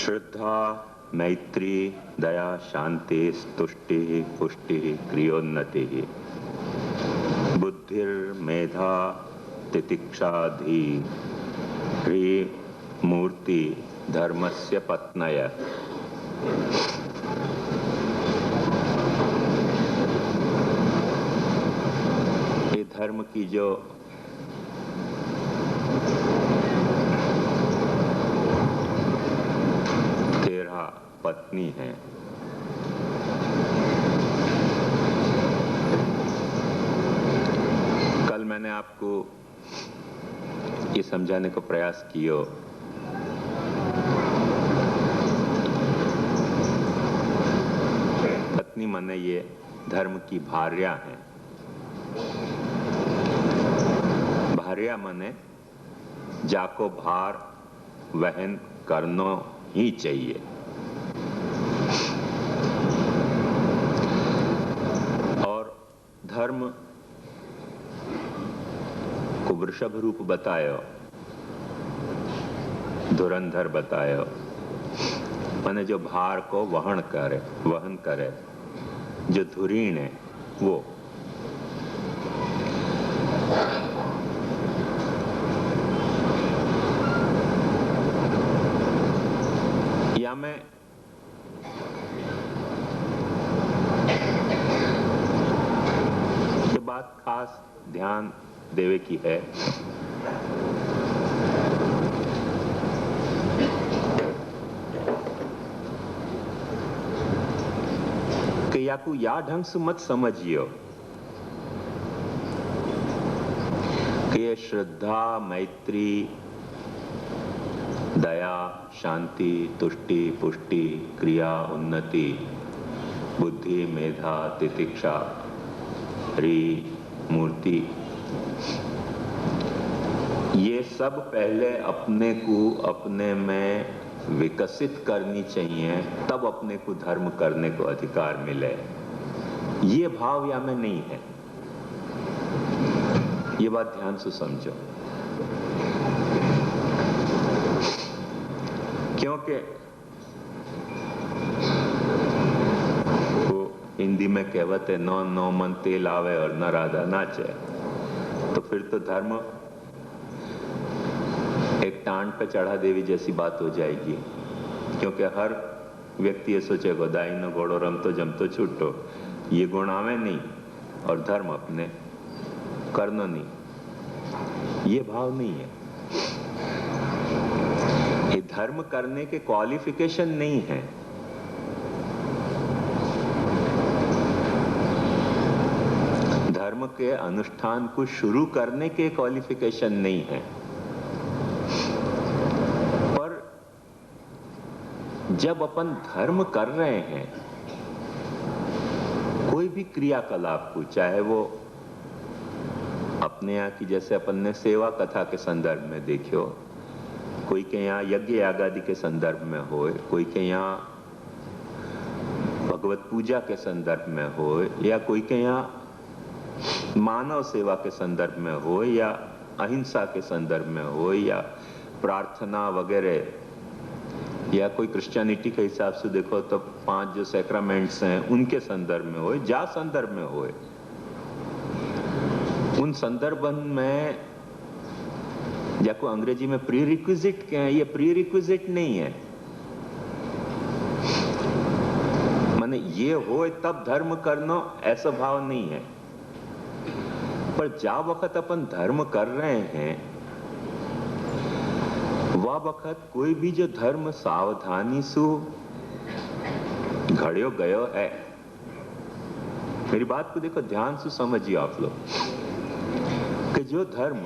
श्रद्धा, मैत्री, दया, शांति, तुष्टि, पुष्टि, क्रियोन्नति, बुद्धिर्मेधा, तितिक्षा, ह्री, मूर्ति, धर्मस्य पत्नय। ये धर्म की जो पत्नी है, कल मैंने आपको ये समझाने का प्रयास किया पत्नी माने ये धर्म की भार्या है। भार्या माने जाको भार वहन करना ही चाहिए। धर्म को वृषभ रूप बतायो, धुरंधर बतायो, माने जो भार को वहन करे, जो धुरीण है वो। या मैं बात खास ध्यान देवे की है कि याकू या ढंग से मत समझियो कि ये श्रद्धा, मैत्री, दया, शांति, तुष्टि, पुष्टि, क्रिया, उन्नति, बुद्धि, मेधा, तितिक्षा, ह्री, मूर्ति, ये सब पहले अपने को अपने में विकसित करनी चाहिए, तब अपने को धर्म करने को अधिकार मिले। ये भाव या में नहीं है। ये बात ध्यान से समझो, क्योंकि हिंदी में कहावत है, नौ मन तेल आवे और न राधा नाचे। तो फिर तो धर्म एक टांड पे चढ़ा देवी जैसी बात हो जाएगी, क्योंकि हर व्यक्ति ये सोचेगा दाई न घोड़ो रमतो जमतो छूटो, ये गुण आवे नहीं और धर्म अपने करना नहीं। ये भाव नहीं है। ये धर्म करने के क्वालिफिकेशन नहीं है। धर्म के अनुष्ठान को शुरू करने के क्वालिफिकेशन नहीं है। पर जब अपन धर्म कर रहे हैं, कोई भी क्रियाकलाप को, चाहे वो अपने यहाँ की, जैसे अपन ने सेवा कथा के संदर्भ में देखियो, कोई के यहाँ यज्ञ यागादि के संदर्भ में हो, कोई के यहाँ भगवत पूजा के संदर्भ में हो, या कोई के यहाँ मानव सेवा के संदर्भ में हो, या अहिंसा के संदर्भ में हो, या प्रार्थना वगैरह, या कोई क्रिश्चियनिटी के हिसाब से देखो तो 5 जो सैक्रामेंट्स हैं उनके संदर्भ में हो, जा संदर्भ में हो, उन संदर्भन में जाको अंग्रेजी में प्री रिक्विजिट के हैं, ये प्री रिक्विजिट नहीं है। माने ये हो तब धर्म करना, ऐसा भाव नहीं है। पर जा वक्त अपन धर्म कर रहे हैं, वह वक्त कोई भी जो धर्म सावधानी से घड़ियो गयो है, मेरी बात को देखो ध्यान से समझिए आप लोग, कि जो धर्म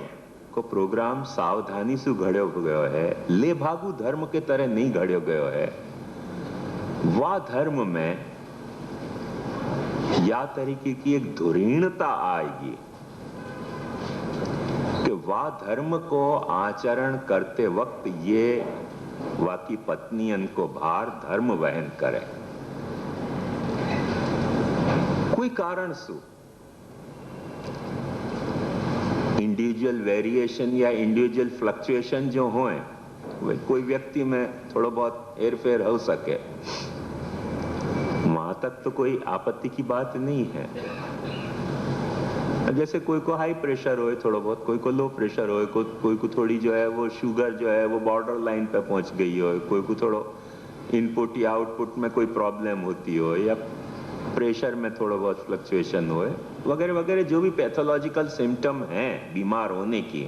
को प्रोग्राम सावधानी से घड़ियो गयो है, ले भागू धर्म के तरह नहीं घड़ियो गयो है, वह धर्म में या तरीके की एक धुरीणता आएगी कि वह धर्म को आचरण करते वक्त ये वाकी पत्नियन को भार धर्म वहन करे। कोई कारण से इंडिविजुअल वेरिएशन या इंडिविजुअल फ्लक्चुएशन जो होए, भाई कोई व्यक्ति में थोड़ा बहुत हेर फेर हो सके, वहां तक तो कोई आपत्ति की बात नहीं है। जैसे कोई को हाई प्रेशर हो थोड़ा बहुत, कोई को लो प्रेशर हो, कोई को थोड़ी जो है वो शुगर जो है वो बॉर्डर लाइन पे पहुंच गई हो, कोई को थोड़ा इनपुट या आउटपुट में कोई प्रॉब्लम होती हो, या प्रेशर में थोड़ा बहुत फ्लक्चुएशन हो, वगैरह वगैरह, जो भी पैथोलॉजिकल सिम्टम हैं बीमार होने की,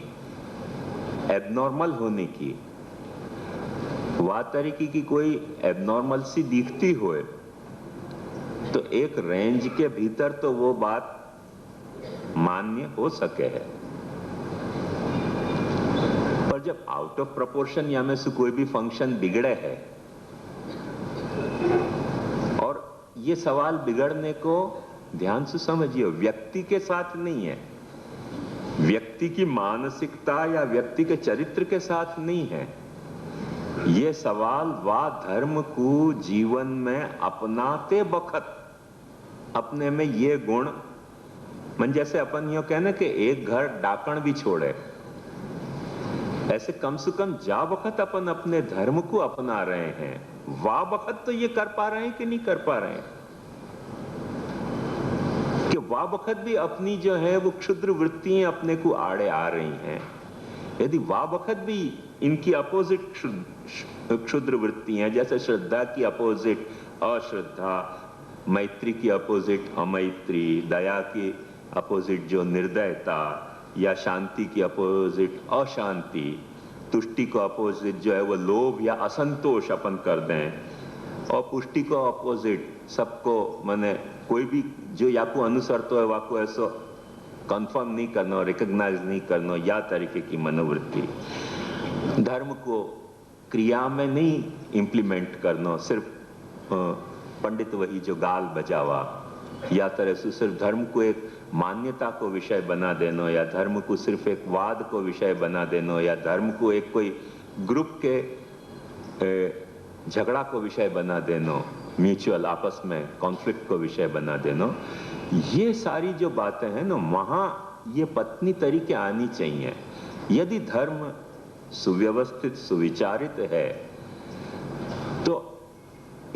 एबनॉर्मल होने की, वह तरीके की कोई एबनॉर्मल सी दिखती हो तो एक रेंज के भीतर तो वो बात मान्य हो सके है। पर जब आउट ऑफ प्रोपोर्शन या में से कोई भी फंक्शन बिगड़े है, और ये सवाल बिगड़ने को ध्यान से समझिए व्यक्ति के साथ नहीं है, व्यक्ति की मानसिकता या व्यक्ति के चरित्र के साथ नहीं है, ये सवाल वा धर्म को जीवन में अपनाते बखत अपने में ये गुण, मन जैसे अपन यो कहने कि एक घर डाकण भी छोड़े, ऐसे कम से कम जा वक्त अपन अपने धर्म को अपना रहे हैं, वाह वक्त तो ये कर पा रहे हैं कि नहीं कर पा रहे हैं, कि वाह वक्त भी अपनी जो है वो क्षुद्र वृत्तियां अपने को आड़े आ रही हैं। यदि वाह वक्त भी इनकी अपोजिट क्षुद्र वृत्तियां, जैसे श्रद्धा की अपोजिट अश्रद्धा, मैत्री की अपोजिट अमैत्री, दया की अपोजिट जो निर्दयता, या शांति की अपोजिट अशांति, तुष्टि को अपोजिट जो है वो लोभ या असंतोष अपन कर दें, और पुष्टि को अपोजिट सबको माने कोई भी जो या को अनुसर तो है वाको ऐसा कंफर्म नहीं करना, रिकॉग्नाइज नहीं करना, या तरीके की मनोवृत्ति, धर्म को क्रिया में नहीं इंप्लीमेंट करना, सिर्फ पंडित वही जो गाल बजावा, या तरह से सिर्फ धर्म को एक मान्यता को विषय बना देना, या धर्म को सिर्फ एक वाद को विषय बना देना, या धर्म को एक कोई ग्रुप के झगड़ा को विषय बना देना, म्यूचुअल आपस में कॉन्फ्लिक्ट को विषय बना देना, ये सारी जो बातें हैं ना, वहां ये पत्नी तरीके आनी चाहिए। यदि धर्म सुव्यवस्थित सुविचारित है तो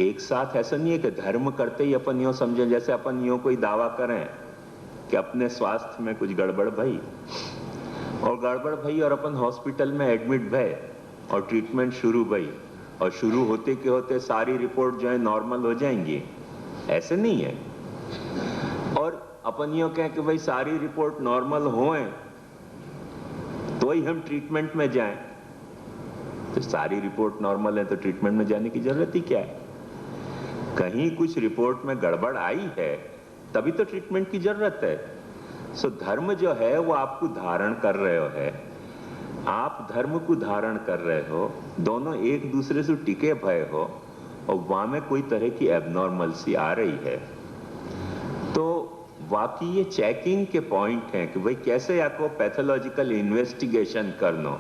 एक साथ ऐसा नहीं है कि धर्म करते ही अपन यूं समझे जैसे अपन यूं कोई दावा करें कि अपने स्वास्थ्य में कुछ गड़बड़ भई, और अपन हॉस्पिटल में एडमिट भय और ट्रीटमेंट शुरू भई, और शुरू होते के होते सारी रिपोर्ट जो है नॉर्मल हो जाएंगी, ऐसे नहीं है। और अपन यूं कहें कि भाई सारी रिपोर्ट नॉर्मल होए तो ही हम ट्रीटमेंट में जाएं, तो सारी रिपोर्ट नॉर्मल है तो ट्रीटमेंट में जाने की जरूरत ही क्या है? कहीं कुछ रिपोर्ट में गड़बड़ आई है तभी तो ट्रीटमेंट की जरूरत है। सो धर्म जो है वो आपको धारण कर रहे हो है, आप धर्म को धारण कर रहे हो, दोनों एक दूसरे से टिके भय हो, और वहां में कोई तरह की एबनॉर्मल सी आ रही है तो वाकई ये चेकिंग के पॉइंट हैं कि भाई कैसे आपको पैथोलॉजिकल इन्वेस्टिगेशन करना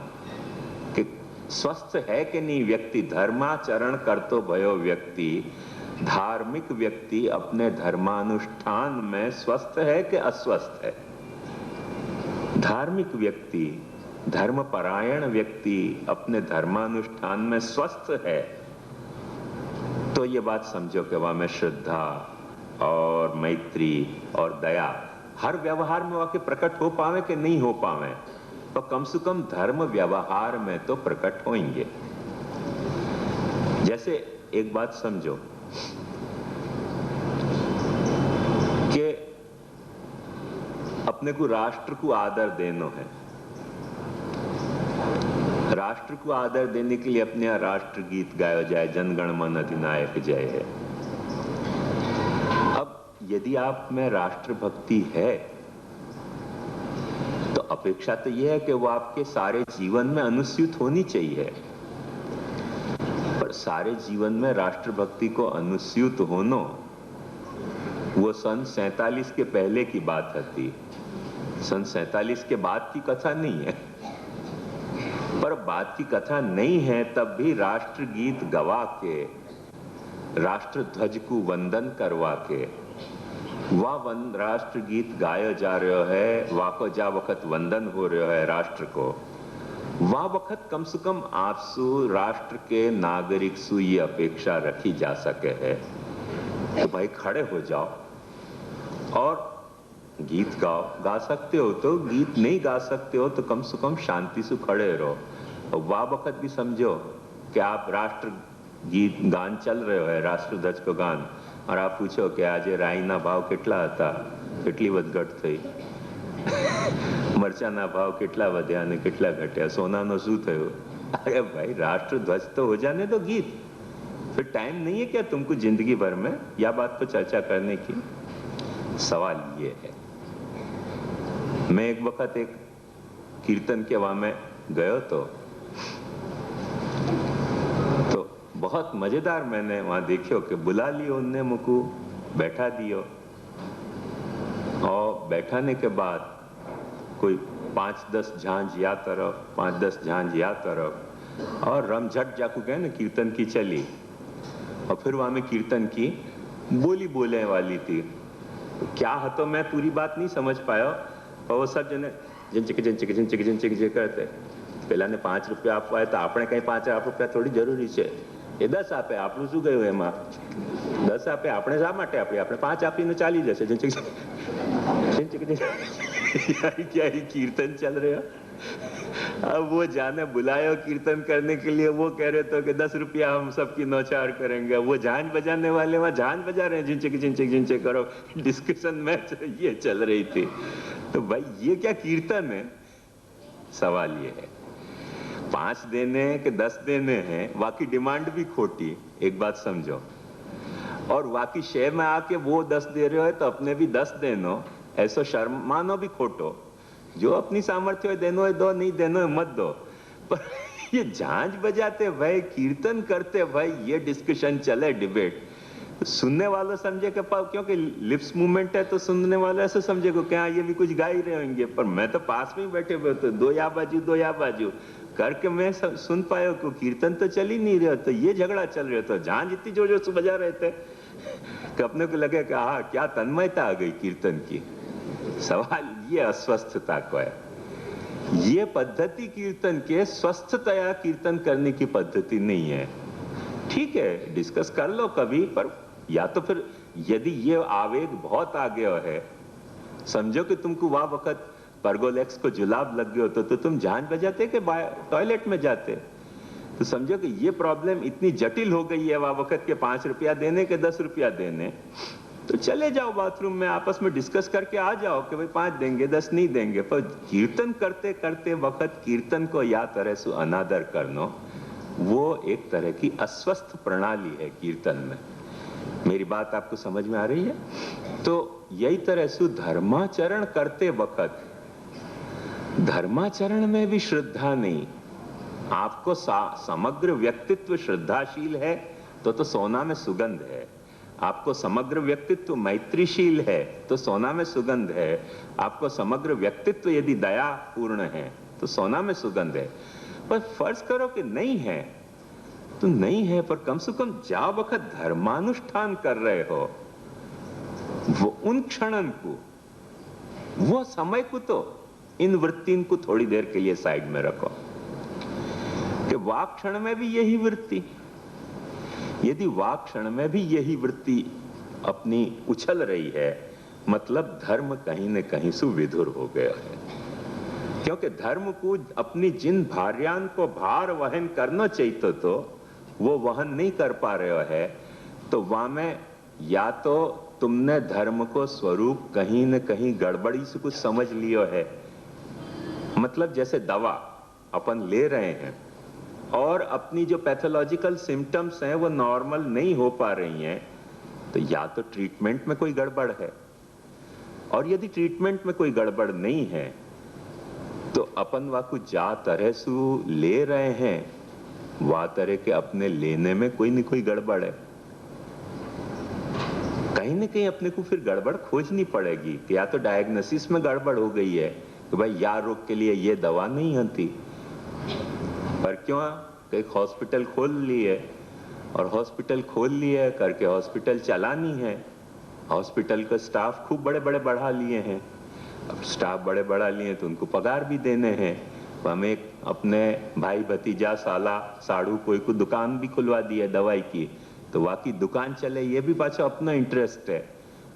कि स्वस्थ है कि नहीं व्यक्ति, धर्माचरण करतो भयो व्यक्ति, धार्मिक व्यक्ति अपने धर्मानुष्ठान में स्वस्थ है कि अस्वस्थ है। धार्मिक व्यक्ति, धर्मपरायण व्यक्ति अपने धर्मानुष्ठान में स्वस्थ है तो ये बात समझो कि वहां में श्रद्धा और मैत्री और दया हर व्यवहार में वाकई प्रकट हो पावे कि नहीं हो पावे, तो कम से कम धर्म व्यवहार में तो प्रकट होंगे। जैसे एक बात समझो कि अपने को राष्ट्र को आदर देना है, राष्ट्र को आदर देने के लिए अपने यहाँ राष्ट्र गीत गाया जाए, जनगण मन अधिनायक जय है। अब यदि आप में राष्ट्रभक्ति है तो अपेक्षा तो यह है कि वो आपके सारे जीवन में अनुस्यूत होनी चाहिए, पर सारे जीवन में राष्ट्रभक्ति को अनुस्यूत होना वो सन 47 के पहले की बात थी, सन 47 के बाद की कथा नहीं है। पर बात की कथा नहीं है तब भी राष्ट्र गीत गवा के, राष्ट्र ध्वज को वंदन करवा के, वाह राष्ट्र गीत गाया जा रहा है, वाको जा वक्त वंदन हो रहा है राष्ट्र को, वह वक्त कम से कम आपसु राष्ट्र के नागरिक सु ये अपेक्षा रखी जा सके है कि भाई खड़े हो जाओ और गीत गाओ। गा सकते हो तो, गीत नहीं गा सकते हो तो कम से कम शांति से खड़े रहो। और वह वक्त भी समझो कि आप राष्ट्र गीत गान चल रहे हो, राष्ट्र ध्वज को गान, और आप पूछो कि आज राईना भाव કેટલા હતા, કેટલી વધઘટ થઈ, મરચાના ભાવ કેટલા વધ્યા અને કેટલા ઘટ્યા, સોનાનો શું થયો? अरे भाई राष्ट्र ध्वज तो हो जाने दो गीत। फिर टाइम नहीं है क्या तुमको जिंदगी भर में या बात पर चर्चा करने की? सवाल ये है। मैं एक वक्त एक कीर्तन के वहां में गयो तो बहुत मजेदार मैंने वहां देखियो कि बुला लियो उनने मुकू, बैठा दियो, और बैठाने के बाद कोई 5-10 झांझ या तरफ, 5-10 झांझ या तरफ, और रमझट जाकू गए ना कीर्तन की चली। और फिर वहां में कीर्तन की बोली बोलने वाली थी। क्या है तो मैं पूरी बात नहीं समझ पाया, और वो सब जने जिनचिक करते। પેલા ને 5 રૂપિયા આપવા હોય તો આપણે કઈ 5 રૂપિયા થોડી જરૂરી છે, એ 10 આપે, આપણું શું ગયું એમાં? 10 આપે, આપણે શા માટે આપીએ? આપણે 5 આપીને ચાલી જશે। क्या ही कीर्तन चल रहे हो? अब वो जाने बुलायो कीर्तन करने के लिए, वो कह रहे तो कि 10 रुपया हम सबकी नौचार करेंगे। वो झांझ बजाने वाले वहां झांझ बजा रहे हैं, जिनचे करो। डिस्कशन मैच ये चल रही थी। तो भाई ये क्या कीर्तन है? सवाल ये है। 5 देने के 10 देने हैं, वाकी डिमांड भी खोटी। एक बात समझो, और वाकी शे में आके वो 10 दे रहे हो तो अपने भी 10 देनो, ऐसा शर्मानो भी खोटो। जो अपनी सामर्थ्य है देनो है दो, नहीं देनो है मत दो। पर ये झांझ बजाते भाई, कीर्तन करते भाई, ये डिस्कशन चले, डिबेट, सुनने वालों समझे कि क्योंकि लिप्स मूवमेंट है तो सुनने वाले ऐसे समझे को क्या ये भी कुछ गा ही रहे होंगे। पर मैं तो पास में ही बैठे हुए तो दो या बाजू करके मैं सुन पाया को कीर्तन तो चल ही नहीं रहा, तो ये झगड़ा चल रहा था। झांझ इतनी जोर जोर से बजा रहे थे कि अपने को लगे कि हाँ क्या तन्मयता आ गई कीर्तन की। सवाल ये अस्वस्थता को है। ये पद्धति कीर्तन के स्वस्थतया कीर्तन करने की पद्धति नहीं है। ठीक है, डिस्कस कर लो कभी, पर या तो फिर यदि ये आवेग बहुत आ गया है, समझो कि तुमको वह वक्त परगोलेक्स को जुलाब लग गया तो तुम झांझ बजाते कि टॉयलेट में जाते? तो समझो कि ये प्रॉब्लम इतनी जटिल हो गई है वह वक्त के 5 रुपया देने के 10 रुपया देने, तो चले जाओ बाथरूम में आपस में डिस्कस करके आ जाओ कि भाई 5 देंगे 10 नहीं देंगे। पर कीर्तन करते करते वक्त कीर्तन को या तरह से अनादर करना, वो एक तरह की अस्वस्थ प्रणाली है कीर्तन में। मेरी बात आपको समझ में आ रही है? तो यही तरह से धर्माचरण करते वक्त, धर्माचरण में भी श्रद्धा नहीं, आपको समग्र व्यक्तित्व श्रद्धाशील है तो सोना में सुगंध है। आपको समग्र व्यक्तित्व मैत्रीशील है तो सोना में सुगंध है। आपको समग्र व्यक्तित्व यदि दया पूर्ण है तो सोना में सुगंध है। पर फर्ज करो कि नहीं है, तो नहीं है, पर कम से कम जा वक्त धर्मानुष्ठान कर रहे हो, वो उन क्षणन को, वो समय को, तो इन वृत्ति को थोड़ी देर के लिए साइड में रखो कि वाक क्षण में भी यही वृत्ति, यदि वाक क्षण में भी यही वृत्ति अपनी उछल रही है, मतलब धर्म कहीं न कहीं से विधुर हो गया है। क्योंकि धर्म को अपनी जिन भार्यान को भार वहन करना चाहिए तो वो वहन नहीं कर पा रहे है, तो वहां में या तो तुमने धर्म को स्वरूप कहीं न कहीं गड़बड़ी से कुछ समझ लियो है। मतलब जैसे दवा अपन ले रहे हैं और अपनी जो पैथोलॉजिकल सिम्टम्स हैं वो नॉर्मल नहीं हो पा रही हैं, तो या तो ट्रीटमेंट में कोई गड़बड़ है, और यदि ट्रीटमेंट में कोई गड़बड़ नहीं है तो अपन वाकु जा तरह सु ले रहे हैं, वह तरह के अपने लेने में कोई न कोई गड़बड़ है। कहीं न कहीं अपने को फिर गड़बड़ खोजनी पड़ेगी कि या तो डायग्नोसिस में गड़बड़ हो गई है कि भाई यार रोग के लिए ये दवा नहीं होती, पर क्यों एक हॉस्पिटल खोल ली है, और हॉस्पिटल खोल ली है करके हॉस्पिटल चलानी है, हॉस्पिटल का स्टाफ खूब बड़े बड़े बढ़ा लिए हैं। अब स्टाफ बड़े बढ़ा लिए तो उनको पगार भी देने हैं, हम एक अपने भाई भतीजा साला साड़ू कोई को दुकान भी खुलवा दी है दवाई की, तो वाकई दुकान चले ये भी पाछा अपना इंटरेस्ट है।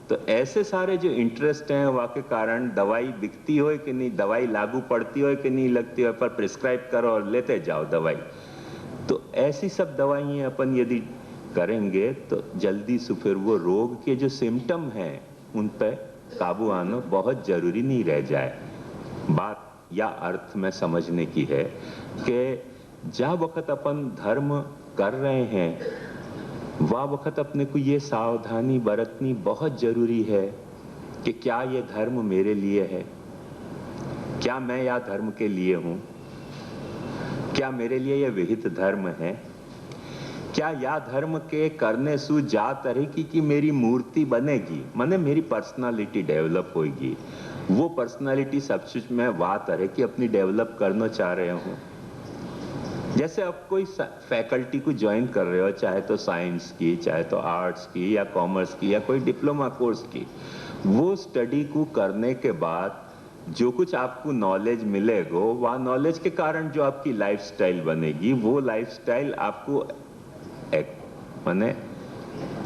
तो ऐसे सारे जो इंटरेस्ट हैं वाके कारण दवाई बिकती हो कि नहीं, दवाई लागू पड़ती हो कि नहीं लगती हो, पर प्रिस्क्राइब करो और लेते जाओ दवाई। तो ऐसी सब दवाइयाँ अपन यदि करेंगे तो जल्दी से फिर वो रोग के जो सिम्टम हैं उन पर काबू आना बहुत जरूरी नहीं रह जाए। बात या अर्थ में समझने की है कि जब वक्त अपन धर्म कर रहे हैं वह वक्त अपने को ये सावधानी बरतनी बहुत जरूरी है कि क्या ये धर्म मेरे लिए है, क्या मैं या धर्म के लिए हूं, क्या मेरे लिए ये विहित धर्म है, क्या या धर्म के करने सु जा तरीकी की मेरी मूर्ति बनेगी, माने मेरी पर्सनालिटी डेवलप होगी। वो पर्सनालिटी सब कुछ मैं वाह तरह की अपनी डेवलप करना चाह रहे हूं। जैसे आप कोई फैकल्टी को ज्वाइन कर रहे हो, चाहे तो साइंस की, चाहे तो आर्ट्स की या कॉमर्स की या कोई डिप्लोमा कोर्स की, वो स्टडी को करने के बाद जो कुछ आपको नॉलेज मिलेगा वह नॉलेज के कारण जो आपकी लाइफस्टाइल बनेगी वो लाइफस्टाइल आपको माने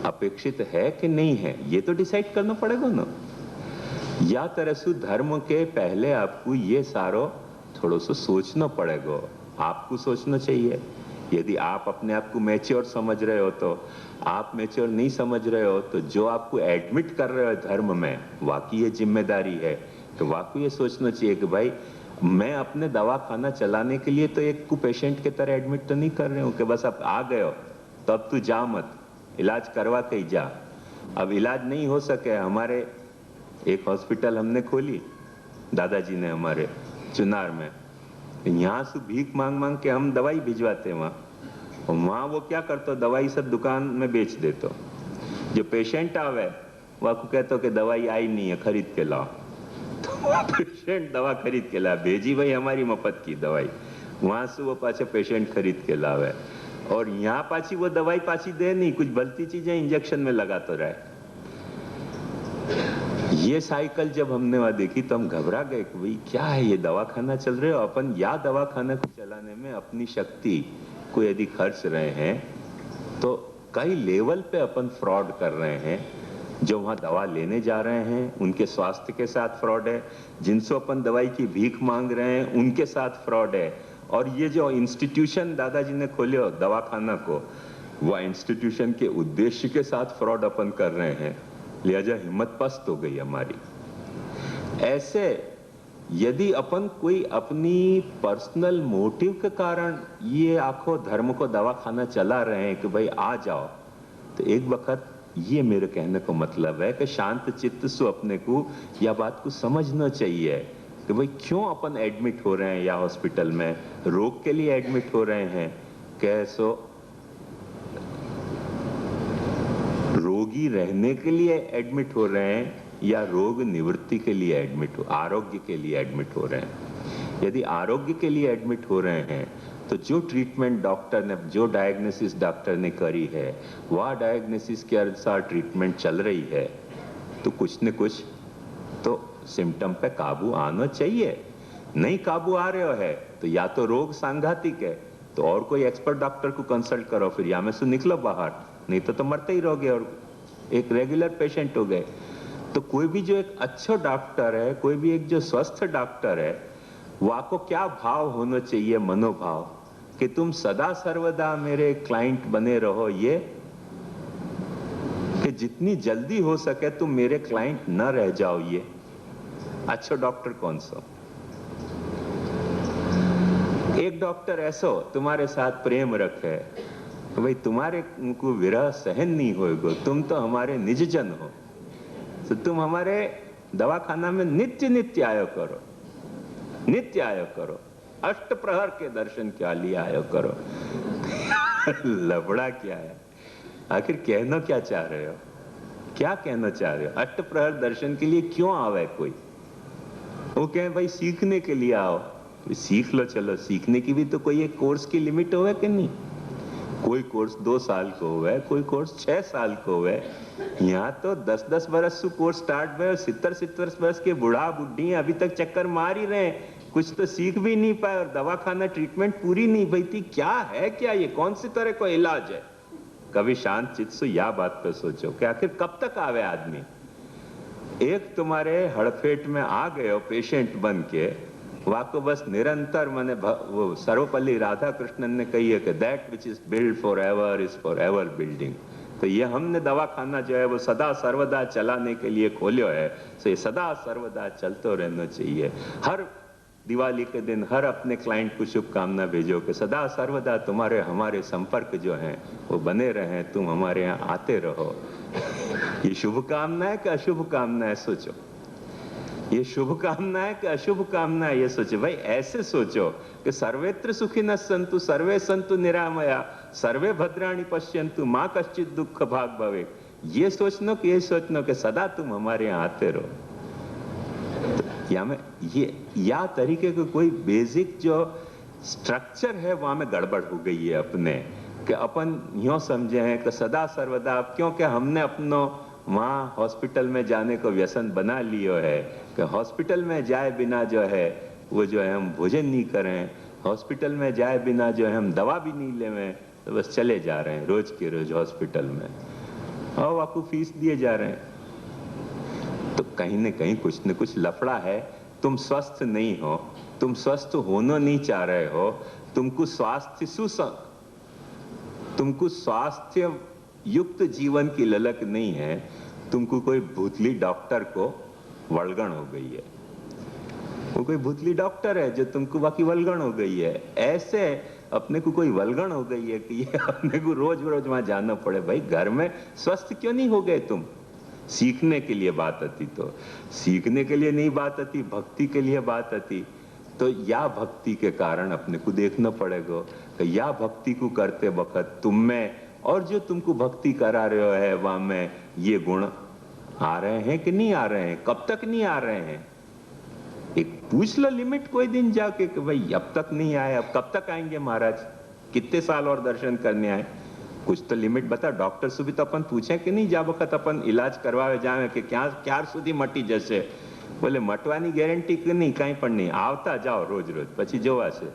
अपेक्षित है कि नहीं है, ये तो डिसाइड करना पड़ेगा ना। या तरह से धर्म के पहले आपको ये सारो थोड़ा सा सोचना पड़ेगा, आपको सोचना चाहिए। यदि आप अपने आप को मैच्योर समझ रहे हो तो आप मैच्योर नहीं समझ रहे हो तो जो आपको एडमिट कर रहे हो धर्म में वाकई ये जिम्मेदारी है। तो वाकई ये सोचना चाहिए कि भाई मैं अपने दवा खाना चलाने के लिए तो एक को पेशेंट के तरह एडमिट तो नहीं कर रहे हूँ कि बस अब आ गए हो तब तू जा मत, इलाज करवा के ही जा। अब इलाज नहीं हो सके, हमारे एक हॉस्पिटल हमने खोली दादाजी ने हमारे चुनार में, यहाँ से भीख मांग मांग के हम दवाई भिजवाते वहाँ वो क्या करते दवाई सब दुकान में बेच देते। जो पेशेंट आवे वह को कहते कि दवाई आई नहीं है खरीद के लाओ, तो पेशेंट दवा खरीद के ला भेजी भाई हमारी मफत की दवाई, वहां से वो पाछे पेशेंट खरीद के लावे और यहाँ पाछी वो दवाई पाछी दे नहीं, कुछ भलती चीजें इंजेक्शन में लगाते रहे। ये साइकिल जब हमने वहां देखी तो हम घबरा गए कि भाई क्या है ये दवाखाना चल रहे हो अपन, या दवाखाना को चलाने में अपनी शक्ति को यदि खर्च रहे हैं तो कई लेवल पे अपन फ्रॉड कर रहे हैं। जो वहां दवा लेने जा रहे हैं उनके स्वास्थ्य के साथ फ्रॉड है, जिनसे अपन दवाई की भीख मांग रहे हैं उनके साथ फ्रॉड है, और ये जो इंस्टीट्यूशन दादाजी ने खोले हो दवाखाना को, वह इंस्टीट्यूशन के उद्देश्य के साथ फ्रॉड अपन कर रहे हैं। लिहाजा हिम्मत पस्त हो गई हमारी। ऐसे यदि अपन कोई अपनी पर्सनल मोटिव के कारण ये आखो धर्म को दवाखाना चला रहे हैं कि भाई आ जाओ, तो एक वक्त ये मेरे कहने को मतलब है कि शांत चित्त से अपने को यह बात को समझना चाहिए कि भाई क्यों अपन एडमिट हो रहे हैं या हॉस्पिटल में, रोग के लिए एडमिट हो रहे हैं, कैसो रोगी रहने के लिए एडमिट हो रहे हैं या रोग निवृत्ति के लिए एडमिट हो, आरोग्य के लिए एडमिट हो रहे हैं। यदि आरोग्य के लिए एडमिट हो रहे हैं तो जो ट्रीटमेंट डॉक्टर ने, जो डायग्नोसिस डॉक्टर ने करी है वह डायग्नोसिस के अनुसार ट्रीटमेंट चल रही है, तो कुछ न कुछ तो सिम्टम पे काबू आना चाहिए। नहीं काबू आ रहे हो है तो या तो रोग सांघातिक है तो और कोई एक्सपर्ट डॉक्टर को कंसल्ट करो, फिर या में से निकलो बाहर, नहीं तो मरते ही रहोगे और एक रेगुलर पेशेंट हो गए। तो कोई भी जो एक अच्छा डॉक्टर है, कोई भी एक जो स्वस्थ डॉक्टर है, वह को क्या भाव होना चाहिए, मनोभाव, कि तुम सदा सर्वदा मेरे क्लाइंट बने रहो, ये कि जितनी जल्दी हो सके तुम मेरे क्लाइंट न रह जाओ। ये अच्छा डॉक्टर कौन सा? एक डॉक्टर ऐसा तुम्हारे साथ प्रेम रखे तो भाई तुम्हारे को विरह सहन नहीं होएगा, तुम तो हमारे निज जन हो, तो तुम हमारे दवाखाना में नित्य नित्य आयो करो, नित्य आयो करो, अष्ट प्रहर के दर्शन क्या लिए आयो करो। लबड़ा क्या है, आखिर कहना क्या चाह रहे हो, क्या कहना चाह रहे हो? अष्ट प्रहर दर्शन के लिए क्यों आवे कोई? वो कहे भाई सीखने के लिए आओ, तो सीख लो, चलो सीखने की भी तो कोई एक कोर्स की लिमिट होवे कि नहीं? कोई कोर्स 2 साल को हुआ, कोई कोर्स 6 साल को हुआ, यहाँ तो 10-10 बरस से कोर्स स्टार्ट हुए, 70-70 वर्ष के बूढ़ा बुढ़ी अभी तक चक्कर मार ही रहे कुछ तो सीख भी नहीं पाए और दवा खाना ट्रीटमेंट पूरी नहीं भई थी। क्या है, क्या ये कौन सी तरह का इलाज है? कभी शांत चित्त से यह बात पे सोचो कि आखिर कब तक आवे आदमी। एक तुम्हारे हड़फेट में आ गए हो पेशेंट बन के, वाको बस निरंतर मैंने वो सर्वपल्ली राधाकृष्णन ने कही है कि that which is build for ever is for ever building. तो ये हमने दवाखाना जो है वो सदा सर्वदा चलाने के लिए खोलियो है, तो ये सदा सर्वदा चलते रहना चाहिए। हर दिवाली के दिन हर अपने क्लाइंट को शुभकामना भेजो कि सदा सर्वदा तुम्हारे हमारे संपर्क जो हैं वो बने रहें, तुम हमारे यहाँ आते रहो। ये शुभकामना है कि अशुभ कामना है? सोचो, ये शुभ कामना है कि अशुभ कामना है? ये सोचो भाई, ऐसे सोचो कि सर्वेत्र सुखिनः सन्तु सर्वे सन्तु निरामया सर्वे भद्राणि पश्यन्तु मां कश्चित् दुःख भाग् भवेत्। ये सोचनो कि ये सोचनो कि सदा तुम हमारे यहाँ आते रहो। तो या में ये या तरीके का कोई बेसिक जो स्ट्रक्चर है वहां में गड़बड़ हो गई है अपने, कि अपन यूं समझे हैं कि सदा सर्वदा, क्योंकि हमने अपनो वहाँ हॉस्पिटल में जाने को व्यसन बना लियो है कि हॉस्पिटल में जाए बिना जो है वो जो है हम भोजन नहीं करें, हॉस्पिटल में जाए बिना जो है हम दवा भी नहीं लेवें, तो बस चले जा रहे हैं रोज के रोज हॉस्पिटल में और आपको फीस दिए जा रहे हैं। तो कहीं न कहीं कुछ न कुछ लफड़ा है। तुम स्वस्थ नहीं हो, तुम स्वस्थ होना नहीं चाह रहे हो, तुमको स्वास्थ्य युक्त जीवन की ललक नहीं है, तुमको कोई भूतली डॉक्टर को वल्गण हो गई है। वो कोई भूतली डॉक्टर है जो तुमको बाकी वल्गण हो गई है। ऐसे अपने को कोई वल्गण हो गई है कि ये अपने को रोज रोज वहां जाना पड़े। भाई घर में स्वस्थ क्यों नहीं हो गए तुम? सीखने के लिए बात आती, तो सीखने के लिए नहीं बात आती, भक्ति के लिए बात आती, तो या भक्ति के कारण अपने को देखना पड़ेगा कि या भक्ति को करते वक्त तुम में और जो तुमको भक्ति करा रहे हो है वहां में ये गुण आ रहे हैं कि नहीं आ रहे हैं, कब तक नहीं आ रहे हैं। एक पूछ लो लिमिट कोई दिन जाके कि भाई अब तक नहीं आए, अब कब तक आएंगे महाराज, कितने साल और दर्शन करने आए, कुछ तो लिमिट बता। डॉक्टर से भी तो अपन पूछे कि नहीं, जा वक्त अपन इलाज करवावे जावे कि क्यार સુધી મટી જશે, બોલે મટવાની ગેરંટી કે નહીં, કાંઈ પણ નહીં, આવતા જાઓ રોજ રોજ, પછી જોવાશે।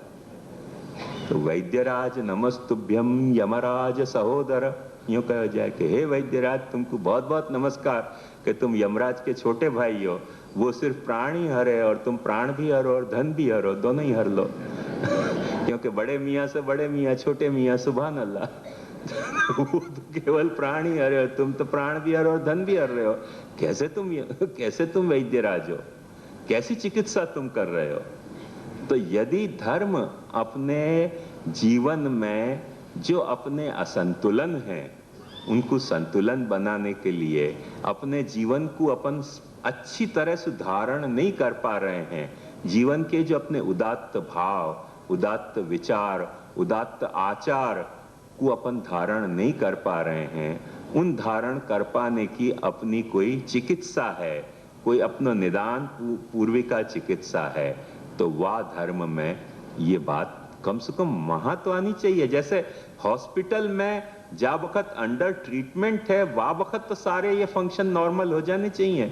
तो वैद्यराज नमस्तुभ्यम यमराज सहोदर, यूं कहा जाए कि हे वैद्यराज तुमको बहुत बहुत नमस्कार कि तुम यमराज के छोटे भाई हो। वो सिर्फ प्राण ही हरे और तुम प्राण भी हरो और धन भी हरो, दोनों ही हर लो। क्योंकि बड़े मियाँ से बड़े मियाँ, छोटे मियाँ सुभान अल्लाह। वो तो केवल प्राण ही हरे हो, तुम तो प्राण भी हरो और धन भी हर रहे हो। कैसे तुम वैद्यराज हो, कैसी चिकित्सा तुम कर रहे हो? तो यदि धर्म अपने जीवन में जो अपने असंतुलन हैं उनको संतुलन बनाने के लिए अपने जीवन को अपन अच्छी तरह से धारण नहीं कर पा रहे हैं, जीवन के जो अपने उदात्त भाव, उदात्त विचार, उदात्त आचार को अपन धारण नहीं कर पा रहे हैं, उन धारण कर पाने की अपनी कोई चिकित्सा है, कोई अपना निदान पूर्विका चिकित्सा है, तो वह धर्म में ये बात कम से कम महत्व आनी चाहिए। जैसे हॉस्पिटल में जा वक्त अंडर ट्रीटमेंट है वह वक्त तो सारे ये फंक्शन नॉर्मल हो जाने चाहिए,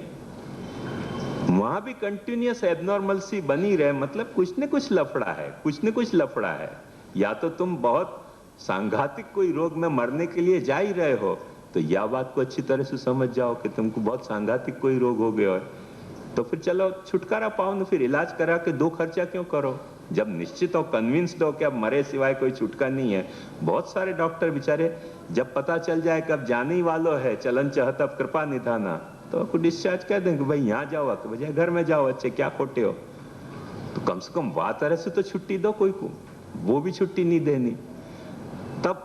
वहां भी कंटिन्यूअस एबनॉर्मल सी बनी रहे, मतलब कुछ न कुछ लफड़ा है, कुछ न कुछ लफड़ा है। या तो तुम बहुत सांघातिक कोई रोग में मरने के लिए जा ही रहे हो, तो यह बात को अच्छी तरह से समझ जाओ कि तुमको बहुत सांघातिक कोई रोग हो गया है, तो फिर चलो छुटकारा पाओ ना, फिर इलाज करा के दो खर्चा क्यों करो? जब निश्चित हो, कन्विंस्ड हो कि अब मरे सिवाय कोई छुटका नहीं है। बहुत सारे डॉक्टर बेचारे जब पता चल जाए कि अब जाने ही वालों है, चलन चाहत अब कृपा निधाना, तो आपको डिस्चार्ज कर देंगे, भाई यहाँ जाओ के बजाय घर में जाओ, अच्छे क्या खोटे हो। तो कम से कम वाह तरह से तो छुट्टी दो कोई को, वो भी छुट्टी नहीं देनी। तब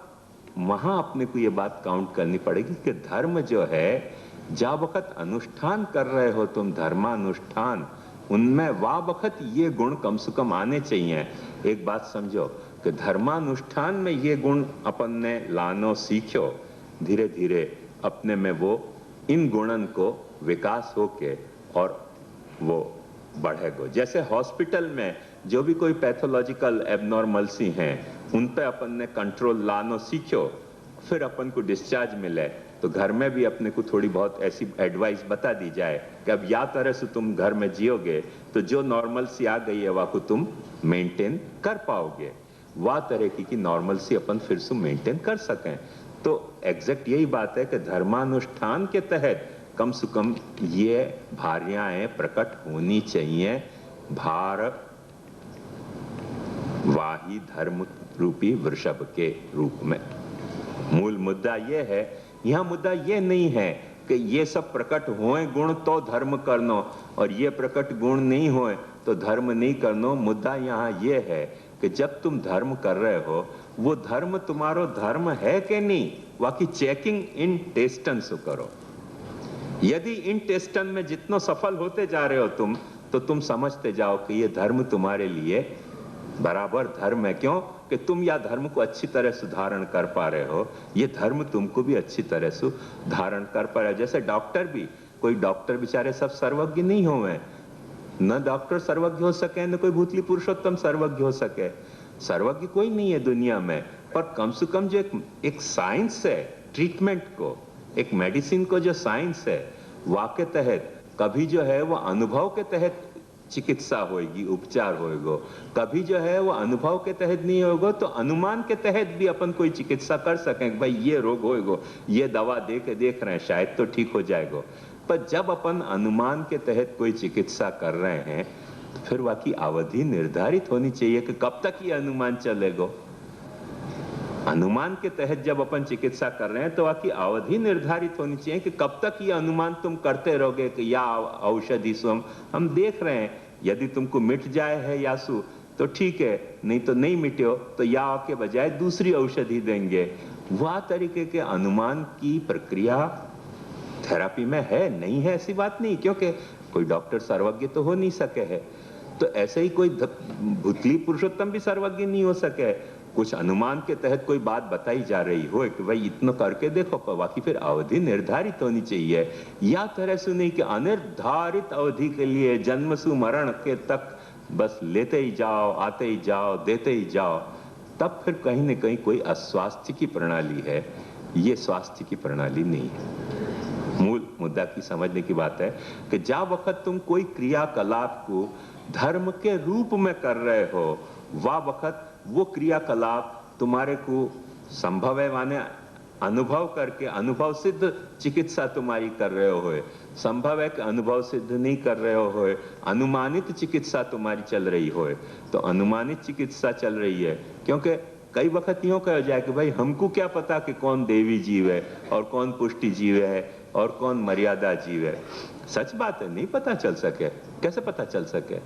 वहां अपने को ये बात काउंट करनी पड़ेगी कि धर्म जो है, जा वक्त अनुष्ठान कर रहे हो तुम धर्मानुष्ठान, उनमें वाह वक्त ये गुण कम से कम आने चाहिए। एक बात समझो कि धर्मानुष्ठान में ये गुण अपन ने लानो सीखो, धीरे धीरे अपने में वो इन गुणन को विकास होके और वो बढ़ेगो। जैसे हॉस्पिटल में जो भी कोई पैथोलॉजिकल एबनॉर्मलसी हैं उन पे अपन ने कंट्रोल लानो सीखो फिर अपन को डिस्चार्ज मिले तो घर में भी अपने को थोड़ी बहुत ऐसी एडवाइस बता दी जाए कि अब या तरह से तुम घर में जियोगे तो जो नॉर्मल सी आ गई है वह को तुम मेंटेन कर पाओगे, वह तरह की नॉर्मल सी अपन फिर से मेंटेन कर सकें। तो एग्जैक्ट यही बात है कि धर्मानुष्ठान के तहत कम से कम ये भार्याएं प्रकट होनी चाहिए भार वाही धर्म रूपी वृषभ के रूप में। मूल मुद्दा यह है, यह मुद्दा यह नहीं है कि ये सब प्रकट होए गुण तो धर्म करनो और ये प्रकट गुण नहीं होए तो धर्म नहीं करनो। मुद्दा यहाँ यह है कि जब तुम धर्म कर रहे हो वो धर्म तुम्हारो धर्म है कि नहीं, वाकई चेकिंग इन टेस्टन से करो। यदि इन टेस्टन में जितना सफल होते जा रहे हो तुम, तो तुम समझते जाओ कि ये धर्म तुम्हारे लिए बराबर धर्म है। क्यों कि तुम या धर्म को अच्छी तरह से धारण कर पा रहे हो, ये धर्म तुमको भी अच्छी तरह से धारण कर पा रहे हो। जैसे डॉक्टर भी, कोई डॉक्टर बेचारे सब सर्वज्ञ नहीं होवे, न डॉक्टर सर्वज्ञ हो सके न कोई भूतली पुरुषोत्तम सर्वज्ञ हो सके। सर्वज्ञ कोई नहीं है दुनिया में, पर कम से कम जो एक साइंस है ट्रीटमेंट को, एक मेडिसिन को जो साइंस है वाके तहत कभी जो है वो अनुभव के तहत चिकित्सा होगी, उपचार होएगा, कभी जो है वो अनुभव के तहत नहीं होगा तो अनुमान के तहत भी अपन कोई चिकित्सा कर सकें। भाई ये रोग होएगा, ये दवा दे के देख रहे हैं शायद तो ठीक हो जाएगा। पर जब अपन अनुमान के तहत कोई चिकित्सा कर रहे हैं तो फिर वाकई अवधि निर्धारित होनी चाहिए कि कब तक ये अनुमान चलेगा। अनुमान के तहत जब अपन चिकित्सा कर रहे हैं तो वाकई अवधि निर्धारित होनी चाहिए कि कब तक ये अनुमान तुम करते रहोगे कि या औषधि सु हम देख रहे हैं, यदि तुमको मिट जाए है यासु तो ठीक है, नहीं तो नहीं मिटे तो या के बजाय दूसरी औषधि देंगे। वह तरीके के अनुमान की प्रक्रिया थेरापी में है, नहीं है ऐसी बात नहीं, क्योंकि कोई डॉक्टर सर्वज्ञ तो हो नहीं सके है। तो ऐसे ही कोई भूतली पुरुषोत्तम भी सर्वज्ञ नहीं हो सके। कुछ अनुमान के तहत कोई बात बताई जा रही हो कि भाई इतना करके देखो, पर बाकी फिर अवधि निर्धारित होनी चाहिए। या तरह से नहीं कि अनिर्धारित अवधि के लिए जन्म से मरण के तक बस लेते ही जाओ, आते ही जाओ, देते ही जाओ, तब फिर कहीं न कहीं कोई अस्वास्थ्य की प्रणाली है, ये स्वास्थ्य की प्रणाली नहीं है। मूल मुद्दा की समझने की बात है कि जा वक्त तुम कोई क्रियाकलाप को धर्म के रूप में कर रहे हो, वह वक्त वो क्रियाकलाप तुम्हारे को संभव है, माने अनुभव करके अनुभव सिद्ध चिकित्सा तुम्हारी कर रहे हो, संभव है कि अनुभव सिद्ध नहीं कर रहे हो, अनुमानित चिकित्सा तुम्हारी चल रही हो। तो अनुमानित चिकित्सा चल रही है क्योंकि कई वक्त यूं कहा जाए कि भाई हमको क्या पता कि कौन देवी जीव है और कौन पुष्टि जीव है और कौन मर्यादा जीव है। सच बात है, नहीं पता चल सके। कैसे पता चल सके?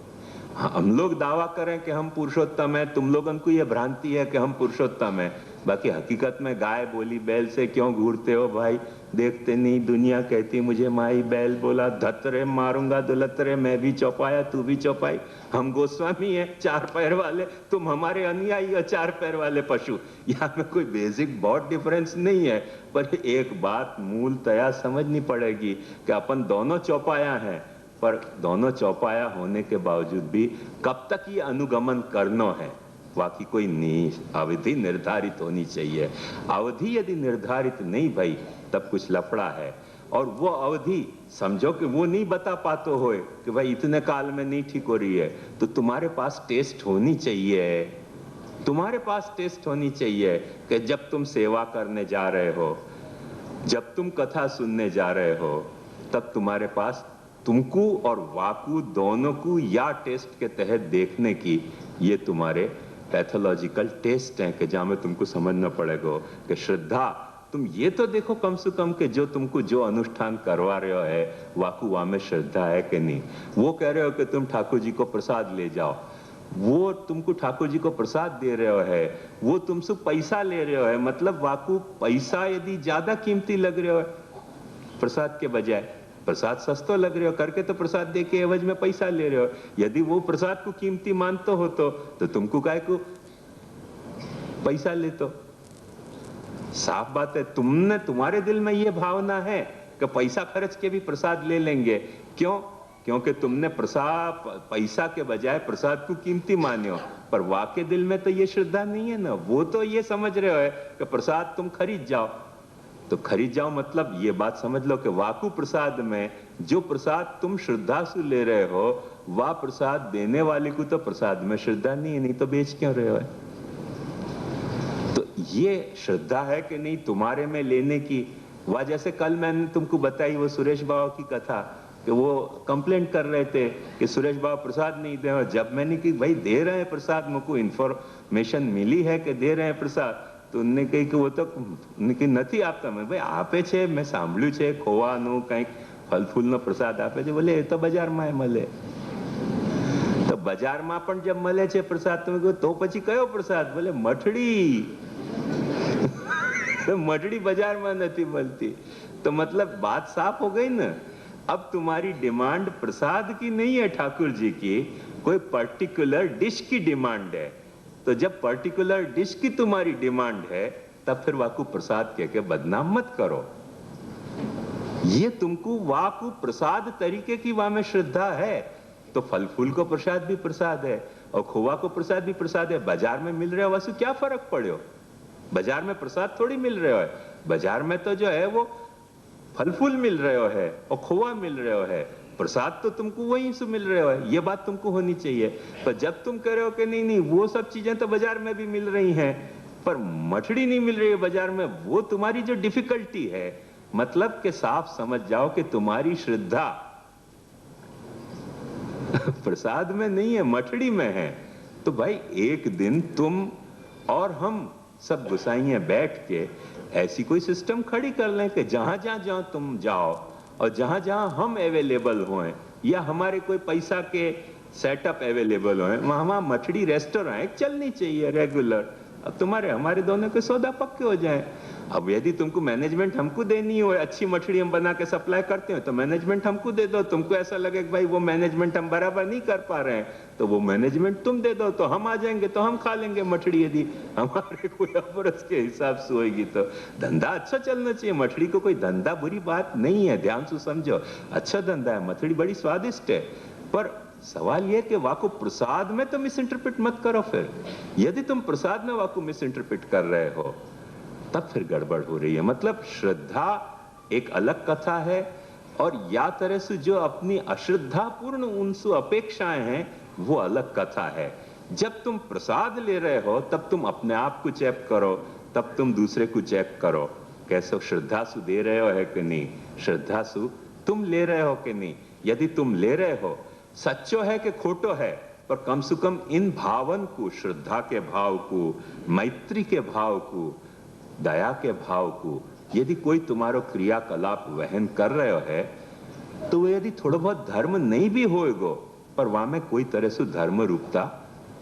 हम लोग दावा करें कि हम पुरुषोत्तम है, तुम लोगों को यह भ्रांति है कि हम पुरुषोत्तम है, बाकी हकीकत में गाय बोली बैल से क्यों घूरते हो भाई? देखते नहीं दुनिया कहती मुझे माई बैल बोला, धतरे मारूंगा दुलतरे, मैं भी चौपाया तू भी चौपाई। हम गोस्वामी है चार पैर वाले, तुम हमारे अनुयायी हो चार पैर वाले पशु। यहाँ में कोई बेसिक बहुत डिफरेंस नहीं है, पर एक बात मूलतया समझनी पड़ेगी कि अपन दोनों चौपाया हैं, पर दोनों चौपाया होने के बावजूद भी कब तक ये अनुगमन करना है, वाकई कोई अवधि निर्धारित होनी चाहिए। अवधि यदि निर्धारित नहीं भाई तब कुछ लफड़ा है। और वो अवधि समझो कि वो नहीं बता पाते हो कि भाई इतने काल में नहीं ठीक हो रही है, तो तुम्हारे पास टेस्ट होनी चाहिए, तुम्हारे पास टेस्ट होनी चाहिए कि जब तुम सेवा करने जा रहे हो, जब तुम कथा सुनने जा रहे हो, तब तुम्हारे पास तुमको और वाकू दोनों को या टेस्ट के तहत देखने की ये तुम्हारे पैथोलॉजिकल टेस्ट हैं कि जहां में तुमको समझना पड़ेगा कि श्रद्धा, तुम ये तो देखो कम से कम कि जो तुमको जो अनुष्ठान करवा रहे हो है वाकू वहां में श्रद्धा है कि नहीं। वो कह रहे हो कि तुम ठाकुर जी को प्रसाद ले जाओ, वो तुमको ठाकुर जी को प्रसाद दे रहे हो है, वो तुमसे पैसा ले रहे हो है, मतलब वाकू पैसा यदि ज्यादा कीमती लग रहे हो प्रसाद के बजाय, प्रसाद सस्ता लग रहे हो करके तो प्रसाद दे के एवज में पैसा ले रहे हो। यदि वो प्रसाद को कीमती मानते हो तो तुमको काय को पैसा ले। तो साफ बात है, तुमने तुम्हारे दिल में ये भावना है कि पैसा खर्च के भी प्रसाद ले लेंगे। क्यों क्योंकि तुमने प्रसाद पैसा के बजाय प्रसाद को कीमती माने हो, पर वाकई दिल में तो ये श्रद्धा नहीं है ना। वो तो ये समझ रहे हो कि प्रसाद तुम खरीद जाओ, तो खरीद जाओ मतलब ये बात समझ लो कि वाकु प्रसाद में जो प्रसाद तुम श्रद्धा से ले रहे हो, वह प्रसाद देने वाले को तो प्रसाद में श्रद्धा नहीं है, नहीं तो बेच क्यों रहे हो? तो ये श्रद्धा है कि नहीं तुम्हारे में लेने की। वह जैसे कल मैंने तुमको बताई वो सुरेश बाबा की कथा कि वो कंप्लेंट कर रहे थे कि सुरेश बाबा प्रसाद नहीं दे, और जब मैंने कि भाई दे रहे हैं प्रसाद, मुझको इन्फॉर्मेशन मिली है कि दे रहे हैं प्रसाद, तो उन्होंने कही कि वो तो નથી આપતા। मैं भाई आपे छे, मैं सांभळ्યું છે ખોવાનું કંઈક ફલ ફૂલનો પ્રસાદ આપે છે। બોલે એ તો બજારમાં મળે। તો બજારમાં પણ જબ મળે છે પ્રસાદ, તમે કહો તો પછી કયો પ્રસાદ? બોલે મઠડી। तो मठड़ी बाजार में नहीं मिलती। तो मतलब बात साफ हो गई ना। अब तुम्हारी डिमांड प्रसाद की नहीं है ठाकुर जी की, कोई पर्टिकुलर डिश की डिमांड है। तो जब पर्टिकुलर डिश की तुम्हारी डिमांड है, तब फिर वाकु प्रसाद कह के बदनाम मत करो। ये तुमको वाकु प्रसाद तरीके की वहां में श्रद्धा है, तो फल फूल को प्रसाद भी प्रसाद है और खोवा को प्रसाद भी प्रसाद है। बाजार में मिल रहे हो वसु क्या फर्क पड़े? बाजार में प्रसाद थोड़ी मिल रहे हो है, बाजार में तो जो है वो फल फूल मिल रहे हो है और खोवा मिल रहे हो है, प्रसाद तो तुमको वहीं से मिल रहे हो है। ये बात तुमको होनी चाहिए। पर जब तुम कह रहे हो कि नहीं नहीं वो सब चीजें तो बाजार में भी मिल रही हैं, पर मठड़ी नहीं मिल रही है बाजार में, वो तुम्हारी जो डिफिकल्टी है। मतलब कि साफ समझ जाओ कि तुम्हारी श्रद्धा प्रसाद में नहीं है, मठड़ी में है। तो भाई एक दिन तुम और हम सब गुसाइए बैठ के ऐसी कोई सिस्टम खड़ी कर लें कि जहां जहां तुम जाओ और जहां जहां हम अवेलेबल हों या हमारे कोई पैसा के सेटअप अवेलेबल हों, वहां मठड़ी रेस्टोरेंट चलनी चाहिए रेगुलर। अब तुम्हारे हमारे दोनों के सौदा पक्के हो जाएं। अब यदि तुमको मैनेजमेंट हमको देनी हो, अच्छी मछली हम बना के सप्लाई करते हो, तो मैनेजमेंट हमको दे दो। तुमको ऐसा लगे कि भाई वो मैनेजमेंट हम बराबर नहीं कर पा रहे हैं, तो वो मैनेजमेंट तुम दे दो, तो हम आ जाएंगे, तो हम खा लेंगे मछली। यदि हमारे कोई अवरस के हिसाब से होगी तो धंधा अच्छा चलना चाहिए। मछली को कोई धंधा बुरी बात नहीं है, ध्यान से समझो, अच्छा धंधा है, मछली बड़ी स्वादिष्ट है। पर सवाल यह कि वाकु प्रसाद में तो मिस इंटरप्रेट मत करो। फिर यदि तुम प्रसाद में वाकु मिस इंटरप्रेट कर रहे हो, तब फिर गड़बड़ हो रही है। मतलब श्रद्धा एक अलग कथा है, और या तरह से जो अपनी अश्रद्धापूर्ण उनसे अपेक्षाएं हैं वो अलग कथा है। जब तुम प्रसाद ले रहे हो तब तुम अपने आप को चेक करो, तब तुम दूसरे को चेक करो कैसे श्रद्धा सु दे रहे हो है कि नहीं, श्रद्धा सु तुम ले रहे हो कि नहीं। यदि तुम ले रहे हो, सच्चो है कि खोटो है, पर कम से कम इन भावन को, श्रद्धा के भाव को, मैत्री के भाव को, दया के भाव को, यदि कोई तुम्हारो क्रियाकलाप वहन कर रहे हो है, तो वो यदि थोड़ा बहुत धर्म नहीं भी होएगो, पर वहां में कोई तरह से धर्म रूपता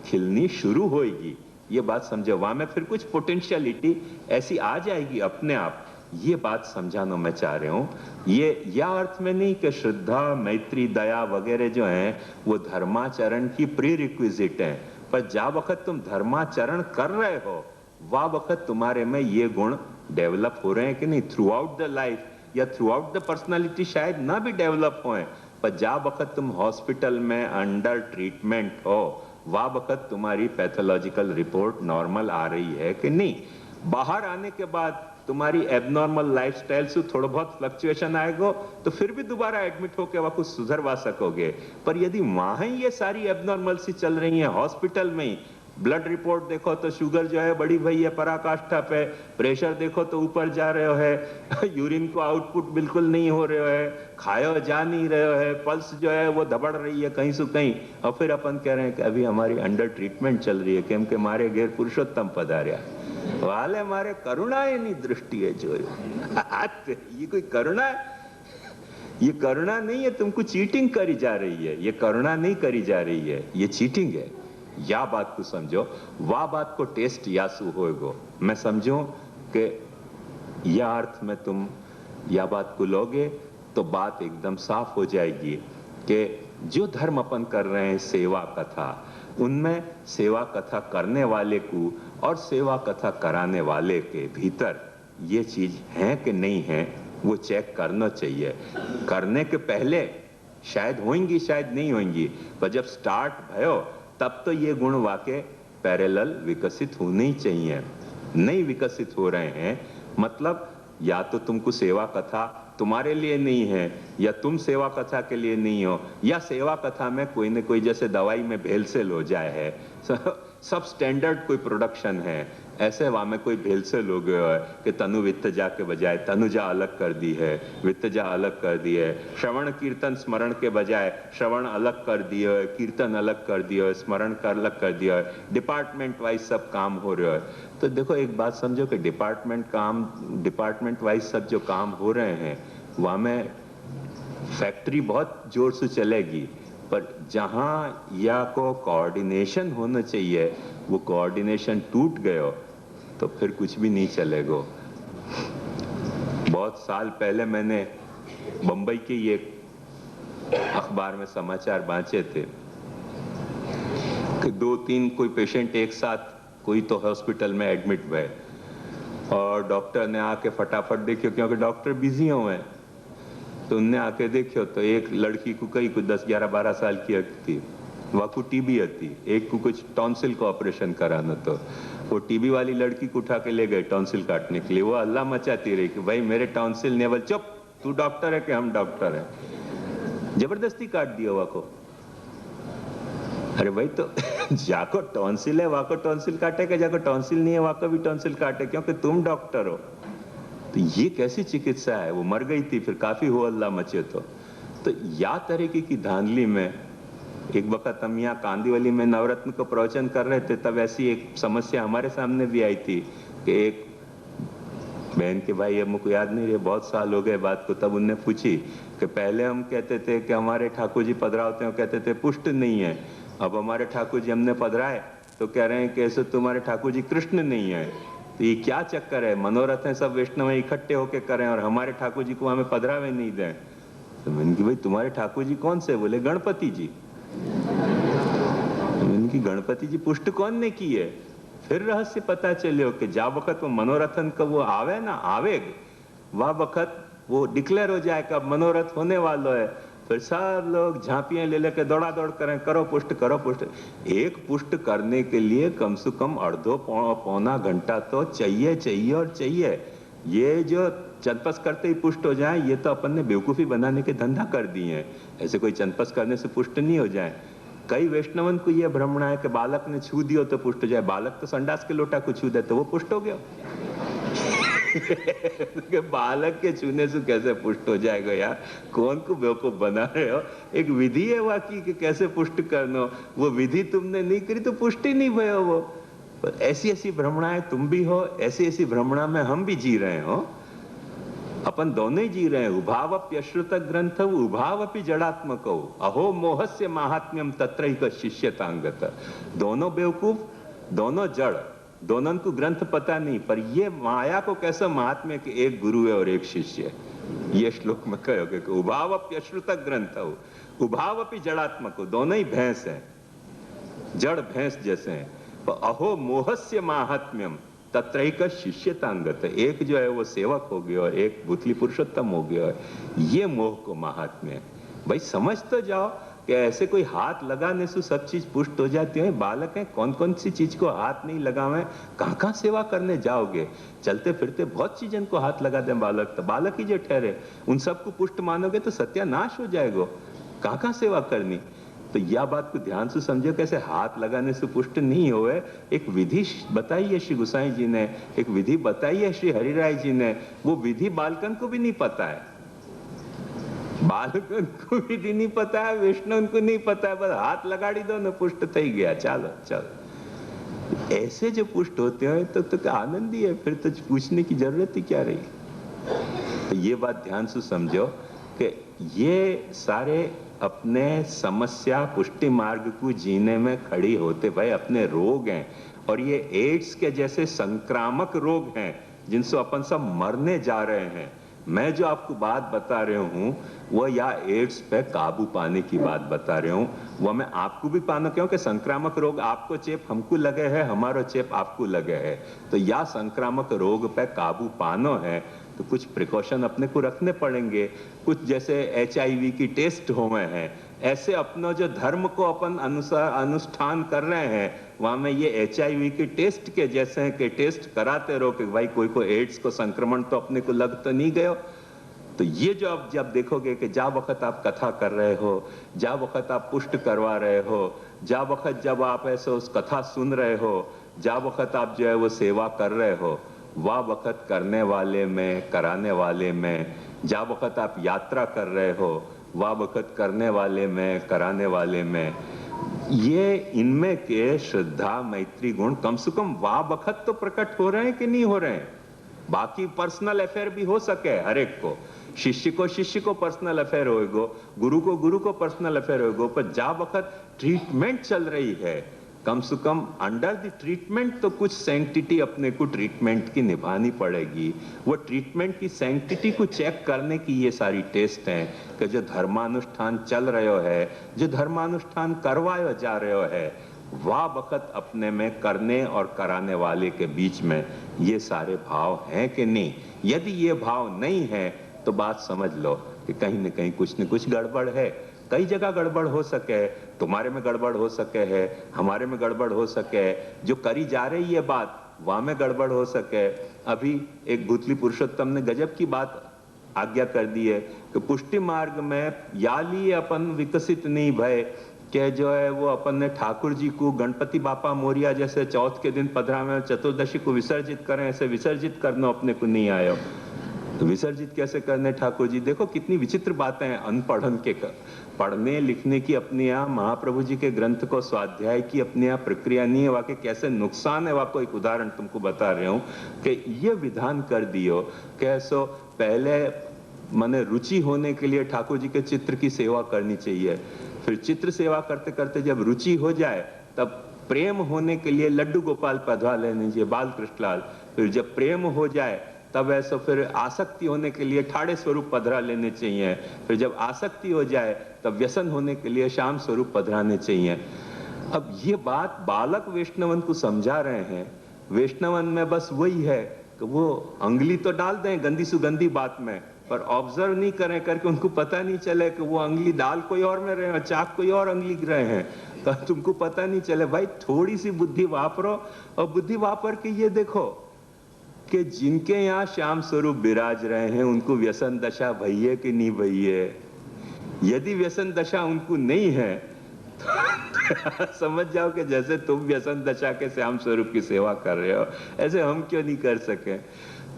खिलनी शुरू होएगी। ये बात समझो, वहां में फिर कुछ पोटेंशियलिटी ऐसी आ जाएगी अपने आप। ये बात समझाना मैं चाह रहा हूं। ये या अर्थ में नहीं कि श्रद्धा, मैत्री, दया वगैरह जो हैं वो धर्माचरण की प्री रिक्विजिट हैं, पर जा वक्त तुम धर्माचरण कर रहे हो, वह वक्त तुम्हारे में ये गुण डेवलप हो रहे हैं कि नहीं। थ्रू आउट द लाइफ या थ्रू आउट द पर्सनालिटी शायद ना भी डेवलप होए, पर जा वक्त तुम हॉस्पिटल में अंडर ट्रीटमेंट हो, वह वक्त तुम्हारी पैथोलॉजिकल रिपोर्ट नॉर्मल आ रही है कि नहीं। बाहर आने के बाद तुम्हारी एबनॉर्मल लाइफस्टाइल से थोड़ा बहुत फ्लक्चुएशन आएगा, तो फिर भी दोबारा एडमिट होकर वह कुछ सुधरवा सकोगे। पर यदि वहां ही ये सारी एबनॉर्मल सी चल रही है, हॉस्पिटल में ही ब्लड रिपोर्ट देखो तो शुगर जो है बड़ी भई है पराकाष्ठा पे, प्रेशर देखो तो ऊपर जा रहे हो है, यूरिन को आउटपुट बिल्कुल नहीं हो रहे हो है, खायो जा नहीं रहे हो है, पल्स जो है वो दबड़ रही है कहीं से कहीं, और फिर अपन कह रहे हैं कि अभी हमारी अंडर ट्रीटमेंट चल रही है, केम के मारे घेर पुरुषोत्तम पधार्या वाले मारे करुणा एनी दृष्टि है जो ये कोई करुणा है? ये करुणा नहीं है, तुमको चीटिंग करी जा रही है। ये करुणा नहीं करी जा रही है, ये चीटिंग है। या बात को समझो, वाह बात को टेस्ट यासु होएगो। मैं समझूं कि या अर्थ में तुम या बात को लोगे तो बात एकदम साफ हो जाएगी कि जो धर्म अपन कर रहे हैं सेवा कथा, उनमें सेवा कथा करने वाले को और सेवा कथा कराने वाले के भीतर ये चीज है कि नहीं है, वो चेक करना चाहिए। करने के पहले शायद होंगी शायद नहीं होंगी, पर जब स्टार्ट भयो तब तो ये गुण वाके पैरेलल विकसित होने ही चाहिए। नहीं विकसित हो रहे हैं मतलब या तो तुमको सेवा कथा तुम्हारे लिए नहीं है, या तुम सेवा कथा के लिए नहीं हो, या सेवा कथा में कोई न कोई जैसे दवाई में भेलसेल हो जाए है, सब स्टैंडर्ड कोई प्रोडक्शन है, ऐसे वहां में कोई भेलसेल हो गया है कि तनु वित्तजा के बजाय तनुजा अलग कर दी है, वित्तजा अलग कर दी है, श्रवण कीर्तन स्मरण के बजाय श्रवण अलग कर दिया है, कीर्तन अलग कर दिया है, स्मरण का अलग कर दिया है, डिपार्टमेंट वाइज सब काम हो रहा है। तो देखो एक बात समझो कि डिपार्टमेंट वाइज सब जो काम हो रहे हैं वहां में फैक्ट्री बहुत जोर से चलेगी, पर जहां या को कोऑर्डिनेशन होना चाहिए वो कोऑर्डिनेशन टूट गयो तो फिर कुछ भी नहीं चलेगा। बहुत साल पहले मैंने बंबई के ये अखबार में समाचार बांचे थे कि 2-3 कोई पेशेंट एक साथ कोई तो हॉस्पिटल में एडमिट हुए और डॉक्टर ने आके फटाफट देखियो, क्योंकि डॉक्टर बिजी हुए, तो उनने आके देखियो तो एक लड़की को कई कुछ 10-11-12 साल की थी, वह को टीबी थी, एक को कुछ टॉन्सिल का ऑपरेशन कराना, तो वो टीबी वाली लड़की को उठा के ले गए टॉन्सिल काटने के लिए। वो अल्लाह मचाती रही कि भाई मेरे टॉन्सिल ने, बोल चुप, तू डॉक्टर है कि हम डॉक्टर है, जबरदस्ती काट दिया वह को। अरे भाई तो जाको टॉन्सिल है वाको टॉन्सिल काटेगा, जाको टॉन्सिल नहीं है वाको भी टॉन्सिल काटे, क्योंकि तुम डॉक्टर हो। तो ये कैसी चिकित्सा है? वो मर गई थी, फिर काफी हो अल्लाह मचे। तो या तरीके की धांधली में एक वक्त हम यहाँ कांदीवली में नवरत्न को प्रवचन कर रहे थे, तब ऐसी एक समस्या हमारे सामने भी आई थी कि एक बहन के भाई, अब मुझको याद नहीं रहे, बहुत साल हो गए बात को, तब उनने पूछी कि पहले हम कहते थे कि हमारे ठाकुर जी पधरावते हैं, कहते थे पुष्ट नहीं है, अब हमारे ठाकुर जी हमने पधराए तो कह रहे हैं कि ऐसे तुम्हारे ठाकुर जी कृष्ण नहीं है। तो ये क्या चक्कर है? मनोरथ है सब वैष्णव इकट्ठे होके करें और हमारे ठाकुर जी को हमें पधरावे नहीं दें। तो मैंने कहा भाई तुम्हारे ठाकुर जी कौन से? बोले गणपति जी। मैंने कहा गणपति जी पुष्ट कौन ने की है? फिर रहस्य पता चलियो कि जा वक्त वो मनोरथन का वो आवे ना आवेग, वह वक्त वो डिक्लेयर हो जाए कि अब मनोरथ होने वाला है, फिर सब लोग झांपियां ले लेके दौड़ा दौड़ करें, करो पुष्ट करो पुष्ट। एक पुष्ट करने के लिए कम से कम अर्धो पौना घंटा तो चाहिए चाहिए और चाहिए। ये जो चंदपस करते ही पुष्ट हो जाए, ये तो अपन ने बेवकूफी बनाने के धंधा कर दिए हैं। ऐसे कोई चंदपस करने से पुष्ट नहीं हो जाए। कई वैष्णवन को यह भ्रमण है कि बालक ने छू दियो तो पुष्ट हो जाए, बालक तो संडास के लोटा को छू दे तो वो पुष्ट हो गया। बालक के छूने से कैसे पुष्ट हो जाएगा यार? कौन को बेवकूफ बना रहे हो? एक विधि है वाकई कि कैसे पुष्ट करना, वो विधि तुमने नहीं करी तो पुष्टि नहीं भयो। वो ऐसी ऐसी भ्रमणाएं तुम भी हो, ऐसी ऐसी भ्रमणा में हम भी जी रहे हो, अपन दोनों ही जी रहे हैं। उभावप्यश्रुत ग्रंथ उभावपि जड़ात्मक अहो मोहस्य महात्म्यम तत्रैक शिष्यतांगत। दोनों बेवकूफ, दोनों जड़, दोनों को ग्रंथ पता नहीं, पर ये माया को कैसा महात्म्य कि एक गुरु है और एक शिष्य है। ये श्लोक में कहोगे कि उभावप्यश्रुत ग्रंथ उभावपि जड़ात्मक, दोनों ही भैंस है, जड़ भैंस जैसे हैं। तो अहो मोहस्य महात्म्यम तत्रैक शिष्यतांगत, एक जो है वो सेवक हो गया और एक बुतली पुरुषोत्तम हो गया है। ये मोह को महात्म्य है। भाई समझ तो जाओ कि ऐसे कोई हाथ लगाने से सब चीज पुष्ट हो जाती है। बालक है, कौन कौन सी चीज को हाथ नहीं लगावे, कहां कहां सेवा करने जाओगे? चलते फिरते बहुत चीजों को हाथ लगा दे बालक, तो बालक ही जो ठहरे, उन सबको पुष्ट मानोगे तो सत्यानाश हो जाएगा। कहां कहां सेवा करनी? तो यह बात को ध्यान से समझो, कैसे हाथ लगाने से पुष्ट नहीं होए। एक विधि बताई है श्री गोसाई जी ने, एक विधि बताई है श्री हरिराय जी ने, वो विधि बालकन को भी नहीं पता है, बालकन को विधि नहीं पता है, वैष्णव को नहीं पता है, बस हाथ लगाड़ी दो ना पुष्ट थई गया, चलो चलो। ऐसे जो पुष्ट होते हैं तो आनंद ही है, फिर तो पूछने की जरूरत ही क्या रही। तो ये बात ध्यान से समझो कि ये सारे अपने समस्या पुष्टि मार्ग को जीने में खड़ी होते भाई अपने रोग हैं, और ये एड्स के जैसे संक्रामक रोग हैं जिनसे अपन सब मरने जा रहे हैं। मैं जो आपको बात बता रहा हूँ वो या एड्स पे काबू पाने की बात बता रहा हूँ, वो मैं आपको भी पाना, क्योंकि संक्रामक रोग आपको चेप हमको लगे है, हमारो चेप आपको लगे है, तो या संक्रामक रोग पे काबू पानो है तो कुछ प्रिकॉशन अपने को रखने पड़ेंगे। कुछ जैसे HIV की टेस्ट हुए हैं, ऐसे अपना जो धर्म को अपन अनुष्ठान कर रहे हैं, वहां में ये HIV के टेस्ट के जैसे हैं कि टेस्ट कराते रहो कि भाई कोई को एड्स को संक्रमण तो अपने को लग तो नहीं गयो। तो ये जो आप जब देखोगे कि जा वक्त आप कथा कर रहे हो, जा वक्त आप पुष्ट करवा रहे हो, जा वक्त जब आप ऐसे उस कथा सुन रहे हो, जा वक्त आप जो है वो सेवा कर रहे हो, वह वक्त करने वाले में, कराने वाले में, जा वक्त आप यात्रा कर रहे हो, वह वक्त करने वाले में, कराने वाले में, ये इनमें के श्रद्धा मैत्री गुण कम से कम वाह वक्त तो प्रकट हो रहे हैं कि नहीं हो रहे हैं। बाकी पर्सनल अफेयर भी हो सके हर एक को, शिष्य को पर्सनल अफेयर होएगो, गुरु को पर्सनल अफेयर होएगो, पर जा वक्त ट्रीटमेंट चल रही है, कम से कम अंडर द ट्रीटमेंट तो कुछ सैंक्टिटी अपने को ट्रीटमेंट की निभानी पड़ेगी। वो ट्रीटमेंट की सैंक्टिटी को चेक करने की ये सारी टेस्ट हैं कि जो धर्मानुष्ठान चल रहे है, जो धर्मानुष्ठान करवाया जा रहे है, वह वक्त अपने में करने और कराने वाले के बीच में ये सारे भाव हैं कि नहीं। यदि ये भाव नहीं है तो बात समझ लो कि कहीं न कहीं कुछ न कुछ गड़बड़ है। कई जगह गड़बड़ हो सके, तुम्हारे में गड़बड़ हो सके है, हमारे में गड़बड़ हो सके, जो करी जा रही है बात वहां में गड़बड़ हो सके। अभी एक भूतली पुरुषोत्तम ने गजब की बात आज्ञा कर दी है कि पुष्टि मार्ग में याली अपन विकसित नहीं भय कि जो है वो अपन ने ठाकुर जी को गणपति बापा मोरिया जैसे चौथ के दिन 15 में चतुर्दशी को विसर्जित करें, ऐसे विसर्जित करना अपने को नहीं आयो। तो विसर्जित कैसे करने ठाकुर जी? देखो कितनी विचित्र बातें हैं। अनपढ़न के पढ़ने लिखने की अपने यहाँ, महाप्रभु जी के ग्रंथ को स्वाध्याय की अपने यहाँ प्रक्रिया नहीं है, वाकई कैसे नुकसान है। वाको एक उदाहरण तुमको बता रहे हूँ कि ये विधान कर दियो कैसो पहले मने रुचि होने के लिए ठाकुर जी के चित्र की सेवा करनी चाहिए, फिर चित्र सेवा करते करते जब रुचि हो जाए तब प्रेम होने के लिए लड्डू गोपाल पधवा लेने चाहिए, बाल कृष्णलाल, फिर जब प्रेम हो जाए तब ऐसा फिर आसक्ति होने के लिए ठाड़े स्वरूप पधरा लेने चाहिए, फिर जब आसक्ति हो जाए तब व्यसन होने के लिए श्याम स्वरूप पधराने चाहिए। अब ये बात बालक वैष्णवन को समझा रहे हैं। वैष्णवन में बस वही है कि वो अंगली तो डाल दें गंदी सुगंधी बात में, पर ऑब्जर्व नहीं करें करके उनको पता नहीं चले कि वो अंगली डाल कोई और में रहे हैं, चाक कोई और अंगली रहे हैं, तो तुमको पता नहीं चले। भाई थोड़ी सी बुद्धि वापरो, और बुद्धि वापर के ये देखो कि जिनके यहाँ श्याम स्वरूप विराज रहे हैं उनको व्यसन दशा भइये कि नहीं भइये। यदि व्यसन दशा उनको नहीं है तो समझ जाओ कि जैसे तुम व्यसन दशा के श्याम स्वरूप की सेवा कर रहे हो, ऐसे हम क्यों नहीं कर सके।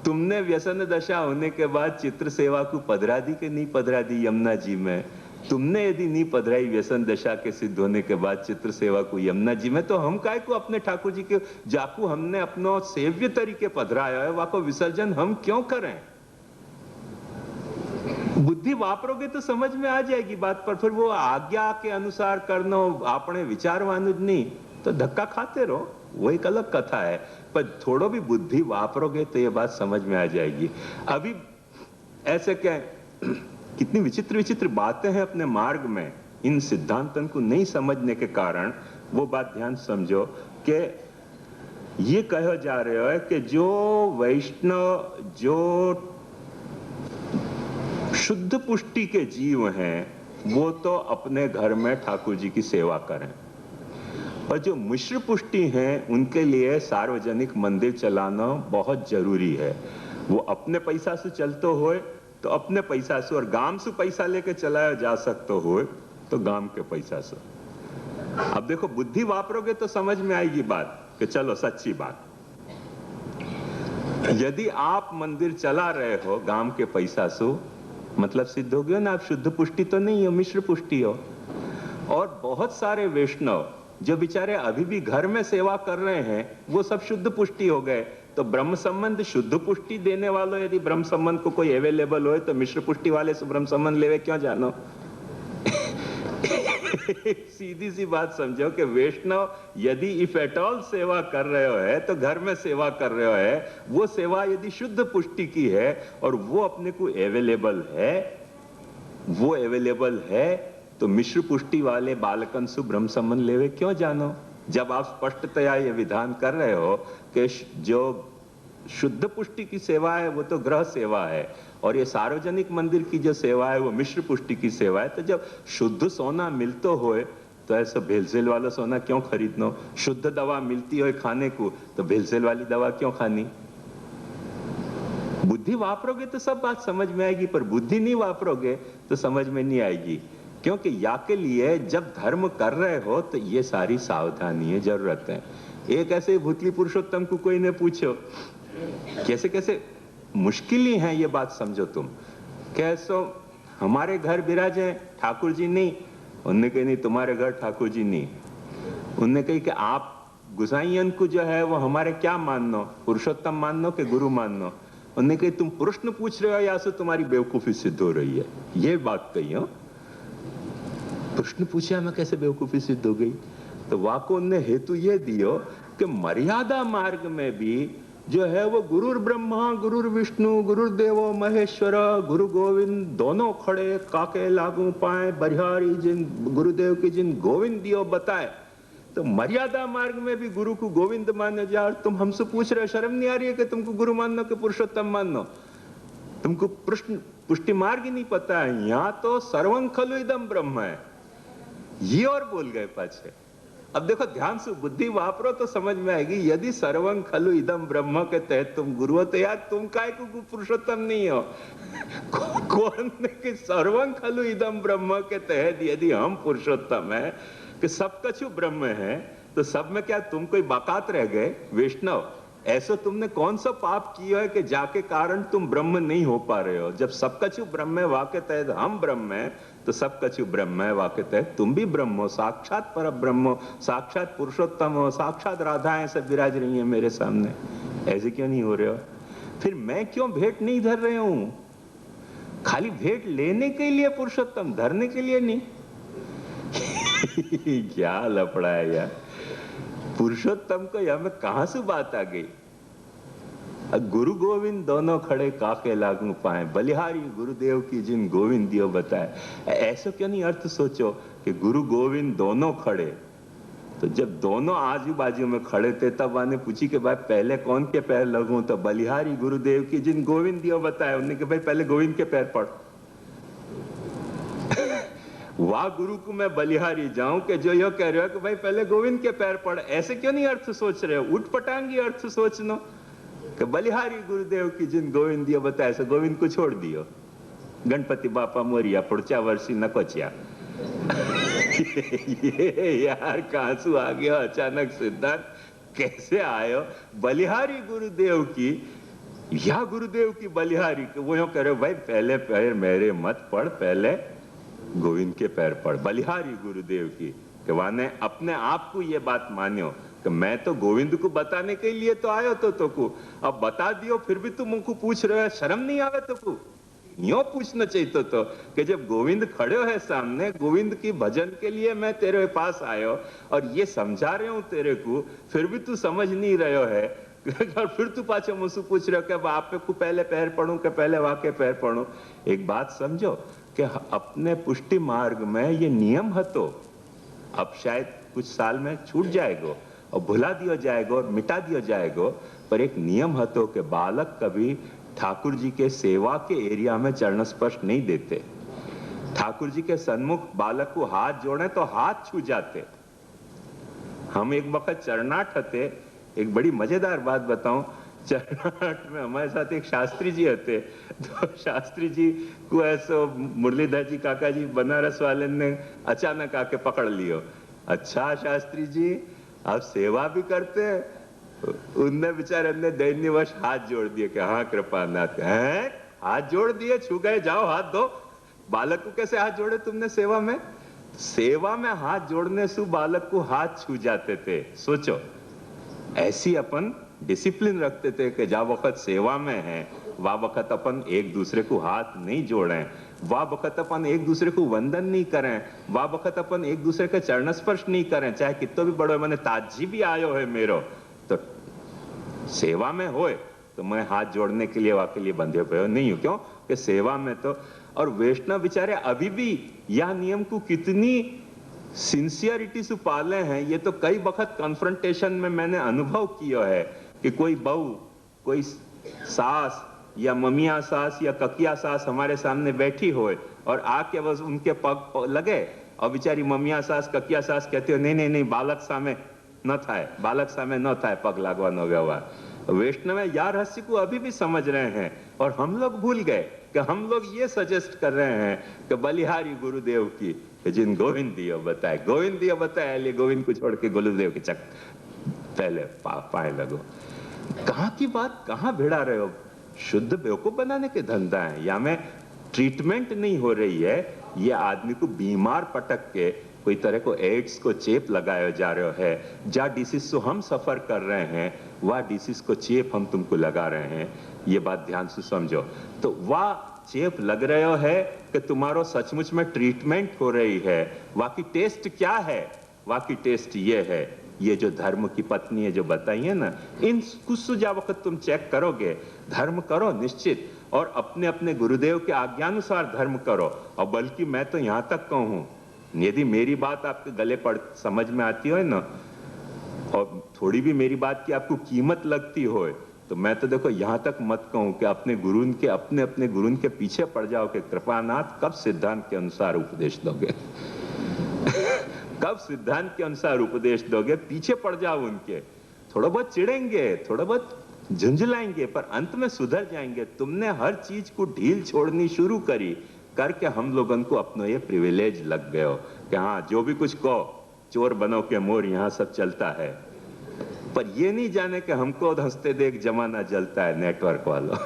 तुमने व्यसन दशा होने के बाद चित्र सेवा को पधरा दी कि नहीं पधरा दी यमुना जी में? तुमने यदि नहीं पधराई व्यसन दशा के सिद्ध होने के बाद चित्र सेवा को यमुना जी में, तो हम काय को अपने ठाकुर जी के जाकू हमने अपनो सेव्य तरीके पधराया है, वाको विसर्जन हम क्यों करें? बुद्धि वापरोगे तो समझ में आ जाएगी बात, पर फिर वो आज्ञा के अनुसार करना, आपने विचारवानु ज नहीं तो धक्का खाते रहो, वो एक अलग कथा है। पर थोड़ो भी बुद्धि वापरोगे तो ये बात समझ में आ जाएगी। अभी ऐसे क्या कितनी विचित्र विचित्र बातें हैं अपने मार्ग में, इन सिद्धांतों को नहीं समझने के कारण। वो बात ध्यान समझो कि ये कहा जा रहा है कि जो वैष्णव, जो शुद्ध पुष्टि के जीव हैं, वो तो अपने घर में ठाकुर जी की सेवा करें, और जो मिश्र पुष्टि हैं उनके लिए सार्वजनिक मंदिर चलाना बहुत जरूरी है। वो अपने पैसा से चलते हुए तो अपने पैसा से, और गांव से पैसा लेके चलाया जा सकता हो तो गांव के पैसा से। अब देखो बुद्धि वापरोगे तो समझ में आएगी बात कि चलो सच्ची बात, यदि आप मंदिर चला रहे हो गांव के पैसा से, मतलब सिद्ध हो गया ना आप शुद्ध पुष्टि तो नहीं हो, मिश्र पुष्टि हो। और बहुत सारे वैष्णव जो बेचारे अभी भी घर में सेवा कर रहे हैं वो सब शुद्ध पुष्टि हो गए। तो ब्रह्म संबंध शुद्ध पुष्टि देने वालों यदि ब्रह्म संबंध को कोई अवेलेबल हो तो मिश्र पुष्टि वाले से ब्रह्म संबंध लेवे क्यों जानो। सीधी सी बात समझो कि वैष्णव यदि इफ एट ऑल सेवा कर रहे हो है तो घर में सेवा कर रहे हो है, वो सेवा यदि शुद्ध पुष्टि की है और वो अपने को अवेलेबल है, वो अवेलेबल है, तो मिश्र पुष्टि वाले बालकन से ब्रह्म संबंध लेवे क्यों जानो। जब आप स्पष्टतया ये विधान कर रहे हो कि जो शुद्ध पुष्टि की सेवा है वो तो ग्रह सेवा है, और ये सार्वजनिक मंदिर की जो सेवा है वो मिश्र पुष्टि की सेवा है। तो जब शुद्ध सोना मिलतो होए तो ऐसा भेलसेल वाला सोना क्यों खरीदना? शुद्ध दवा मिलती हो खाने को तो भेलसेल वाली दवा क्यों खानी? बुद्धि वापरोगे तो सब बात समझ में आएगी, पर बुद्धि नहीं वापरोगे तो समझ में नहीं आएगी। क्योंकि या के लिए जब धर्म कर रहे हो तो ये सारी सावधानी है, जरूरत है। एक ऐसे भूतली पुरुषोत्तम को कोई ने पूछो कैसे कैसे मुश्किल ही है ये बात समझो तुम, कैसो हमारे घर विराजे ठाकुर जी नहीं? उनने कही नहीं तुम्हारे घर ठाकुर जी नहीं। उनने कही कि आप गुसाइयन को जो है वो हमारे क्या माननो, पुरुषोत्तम माननो कि गुरु माननो? उन्होंने कही तुम प्रश्न पूछ रहे हो या सो तुम्हारी बेवकूफी सिद्ध हो रही है, ये बात कही। हो प्रश्न पूछा मैं कैसे बेवकूफी सिद्ध हो गई? तो वाको उनने हेतु ये दियो कि मर्यादा मार्ग में भी जो है वो गुरुर ब्रह्मा गुरुर विष्णु गुरुदेवो महेश्वर गुरु गोविंद दोनों खड़े काके लागू पाए बरिहारी जिन गुरुदेव की जिन गोविंद दियो बताए। तो मर्यादा मार्ग में भी गुरु को गोविंद मानो जा, और तुम हमसे पूछ रहे हो, शर्म नहीं आ रही है कि तुमको गुरु मानो कि पुरुषोत्तम मानो? तुमको प्रश्न पुष्टि मार्ग ही नहीं पता है। यहां तो सर्वं खलु इदम ब्रह्म है, ये और बोल गए पाछे। अब देखो ध्यान से बुद्धि वापरो तो समझ में आएगी। यदि सर्वं खलु इदम ब्रह्म के तहत तुम गुरु हो तो यार तुम काय को पुरुषोत्तम नहीं हो? कौन ने कि सर्वं खलु इदम ब्रह्म के तहत यदि हम पुरुषोत्तम है कि सब कछु ब्रह्म है, तो सब में क्या तुम कोई बाकात रह गए? वैष्णव ऐसा तुमने कौन सा पाप किया है कि जाके कारण तुम ब्रह्म नहीं हो पा रहे हो? जब सब कछु ब्रह्म है वाके तहत हम ब्रह्म है, तो सब कछु ब्रह्म है वाके तहत तुम भी ब्रह्म हो, साक्षात पर ब्रह्म हो, साक्षात पुरुषोत्तम हो, साक्षात राधाएं सब विराज रही है मेरे सामने। ऐसे क्यों नहीं हो रहे हो? फिर मैं क्यों भेंट नहीं धर रहे हूं? खाली भेंट लेने के लिए पुरुषोत्तम, धरने के लिए नहीं। क्या लफड़ा है यार, पुरुषोत्तम को यहां में कहां से बात आ गई? गुरु गोविंद दोनों खड़े काके लागू पाए बलिहारी गुरुदेव की जिन गोविंद दियो बताए। ऐसा क्यों नहीं अर्थ सोचो कि गुरु गोविंद दोनों खड़े? तो जब दोनों आजू बाजू में खड़े थे तब आने पूछी कि भाई पहले कौन के पैर लगूं? तो बलिहारी गुरुदेव की जिन गोविंद दियो बताए। उन्होंने कहा भाई पहले गोविंद के पैर पड़। वाह गुरु को मैं बलिहारी जाऊं कि जो यो कह रहे हो कि भाई पहले गोविंद के पैर पड़। ऐसे क्यों नहीं अर्थ सोच रहे हो? उठ पटांगी अर्थ सोचनो कि बलिहारी गुरुदेव की जिन गोविंद दियो बताए, सो गोविंद को छोड़ दियो। गणपति बापा मोरिया पुड़चा वर्षी नकोचिया। ये यार कहां से आ गया अचानक सिद्धांत? कैसे आयो बलिहारी गुरुदेव की या गुरुदेव की बलिहारी? वो यो कह रहे हो भाई पहले पैर मेरे मत पड़, पहले गोविंद के पैर पड़। बलिहारी गुरुदेव की कि वाने अपने आप को ये बात मानियो कि मैं तो गोविंद को बताने के लिए तो आयो तो को अब बता दियो, फिर भी तुम मुझको पूछ रहे हो, शर्म नहीं आवे तो को? यो पूछना चाहिए तो कि जब गोविंद खड़े है सामने, गोविंद की भजन के लिए मैं तेरे पास आयो और ये समझा रहे हूं तेरे को, फिर भी तू समझ नहीं रहे है। और फिर तू पाछे मुझसे पूछ रहे हो कि आप पे को पहले पैर पड़ूं कि पहले वाके पैर पड़ूं? एक बात समझो कि अपने पुष्टि मार्ग में ये नियम है, तो अब शायद कुछ साल में छूट जाएगा और भुला दिया जाएगा और मिटा दिया जाएगा, पर एक नियम है तो कि बालक कभी ठाकुर जी के सेवा के एरिया में चरण स्पर्श नहीं देते। ठाकुर जी के सन्मुख बालक को हाथ जोड़े तो हाथ छू जाते। हम एक वक्त चरणाठ हते, एक बड़ी मजेदार बात बताऊं। चरणाठ में हमारे साथ एक शास्त्री जी हते, तो शास्त्री जी को ऐसो मुरलीधर जी काका जी बनारस वाले ने अचानक आके पकड़ लियो। अच्छा शास्त्री जी आप सेवा भी करते हैं? उनने बेचारे ने दैन्यवश हाथ जोड़ दिए कि हाँ कृपानाथ। हैं हाथ जोड़ दिए, छू गए, जाओ हाथ धो। बालक को कैसे हाथ जोड़े तुमने सेवा में? सेवा में हाथ जोड़ने से बालक को हाथ छू जाते थे। सोचो ऐसी अपन डिसिप्लिन रखते थे कि जा वक्त सेवा में है वह वक्त अपन एक दूसरे को हाथ नहीं जोड़ें, वह वक्त अपन एक दूसरे को वंदन नहीं करें, वह वक्त अपन एक दूसरे के चरण स्पर्श नहीं करें, चाहे कितो भी बड़ो मैंने ताजी भी आयो है मेरो, तो सेवा में होए तो मैं हाथ जोड़ने के लिए वाके लिए बंधे हुए नहीं हूं। क्यों कि सेवा में तो, और वैष्णव बेचारे अभी भी यह नियम को कितनी सिंसियरिटी से पाले हैं, ये तो कई वक्त कन्फ्रंटेशन में मैंने अनुभव किया है कि कोई बहू कोई सास या ममिया सास या ककिया सास हमारे सामने बैठी हो और आके बस उनके पग लगे और बेचारी ममिया सास ककिया सास कहती हो नहीं नहीं नहीं बालक सामे न थाय, बालक सामे न थाय पग लागवानो व्यवहार। वैष्णव या रहस्य को अभी भी समझ रहे हैं और हम लोग भूल गए कि हम लोग ये सजेस्ट कर रहे हैं कि बलिहारी गुरुदेव की जिन गोविंद दियो बताए, गोविंद दियो बताए, लिए गोविंद को छोड़ के गुरुदेव के चक पहले पाए लगो। कहां की बात कहां भिड़ा रहे हो? शुद्ध बेवकूफ बनाने के धंधा है। या में ट्रीटमेंट नहीं हो रही है, ये आदमी को बीमार पटक के कोई तरह को एड्स को चेप लगाया जा रहा है। जा डिसीज को हम सफर कर रहे हैं वह डिसीज को चेप हम तुमको लगा रहे हैं, ये बात ध्यान से समझो। तो वह चेप लग रहा है कि तुम्हारो सचमुच में ट्रीटमेंट हो रही है। बाकी टेस्ट क्या है? बाकी टेस्ट ये है, ये जो धर्म की पत्नी है जो बताई है ना, इन कुछ जा वक्त तुम चेक करोगे, धर्म करो निश्चित, और अपने अपने गुरुदेव के आज्ञानुसार धर्म करो। और बल्कि मैं तो यहां तक कहूं, यदि मेरी बात आपके गले पड़ समझ में आती हो ना, और थोड़ी भी मेरी बात की आपको कीमत लगती हो, तो मैं तो देखो यहां तक मत कहूं कि अपने गुरु के पीछे पड़ जाओ कि कृपानाथ कब सिद्धांत के अनुसार उपदेश दोगे कब सिद्धांत के अनुसार उपदेश दोगे? पीछे पड़ जाओ उनके। थोड़ा बहुत चिढ़ेंगे, थोड़ा बहुत झुंझलाएंगे, पर अंत में सुधर जाएंगे। तुमने हर चीज को ढील छोड़नी शुरू करी करके हम लोगों को अपना ये प्रिविलेज लग गए हो कि हाँ जो भी कुछ कहो चोर बनो के मोर, यहाँ सब चलता है। पर ये नहीं जाने कि हमको हंसते देख जमाना जलता है नेटवर्क वालों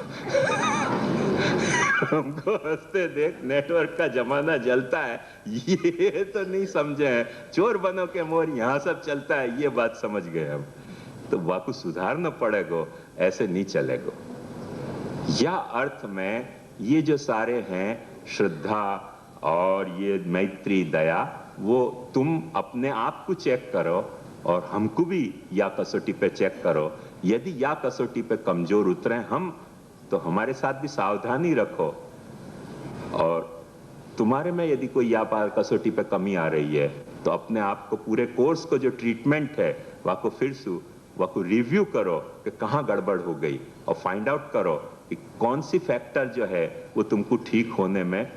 हमको हंसते देख नेटवर्क का जमाना जलता है, ये तो नहीं समझे हैं। चोर बनो के मोर यहाँ सब चलता है, ये बात समझ गए हम। तो वाकु सुधारना पड़ेगा, ऐसे नहीं चलेगा। या अर्थ में ये जो सारे हैं श्रद्धा और ये मैत्री दया, वो तुम अपने आप को चेक करो और हमको भी या कसौटी पे चेक करो। यदि या कसौटी पे कमजोर उतरे हम, तो हमारे साथ भी सावधानी रखो। और तुम्हारे में यदि कोई या कसौटी पे कमी आ रही है, तो अपने आप को पूरे कोर्स को जो ट्रीटमेंट है वाको फिर से वाको रिव्यू करो कि कहाँ गड़बड़ हो गई, और फाइंड आउट करो कि कौन सी फैक्टर जो है वो तुमको ठीक होने में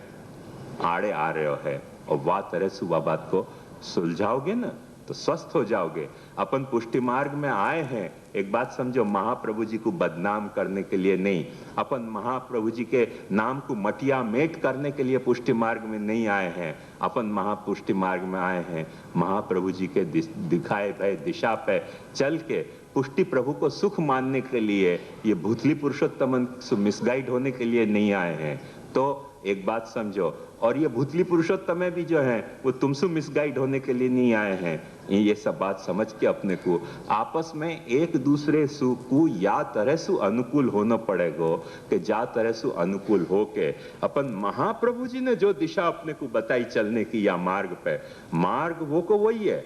आड़े आ रहे है, और वह तरह से वह बात को सुलझाओगे ना तो स्वस्थ हो जाओगे। अपन पुष्टि मार्ग में आए हैं, एक बात समझो, महाप्रभु जी को बदनाम करने के लिए नहीं, अपन महाप्रभु जी के नाम को मटिया मेट करने के लिए पुष्टि मार्ग में नहीं आए हैं। अपन महापुष्टि मार्ग में आए हैं महाप्रभु जी के दिखाए भय दिशा पे चल के पुष्टि प्रभु को सुख मानने के लिए, ये भूतली पुरुषोत्तम मिसगाइड होने के लिए नहीं आए हैं। तो एक बात समझो, और ये भूतली पुरुषोत्तम भी जो है वो तुमसे मिसगाइड होने के लिए नहीं आए हैं। ये सब बात समझ के अपने को आपस में एक दूसरे को या तरह से अनुकूल होना पड़ेगा कि जा तरह से अनुकूल होके अपन महाप्रभु जी ने जो दिशा अपने को बताई चलने की, या मार्ग पे, मार्ग वो को वही है,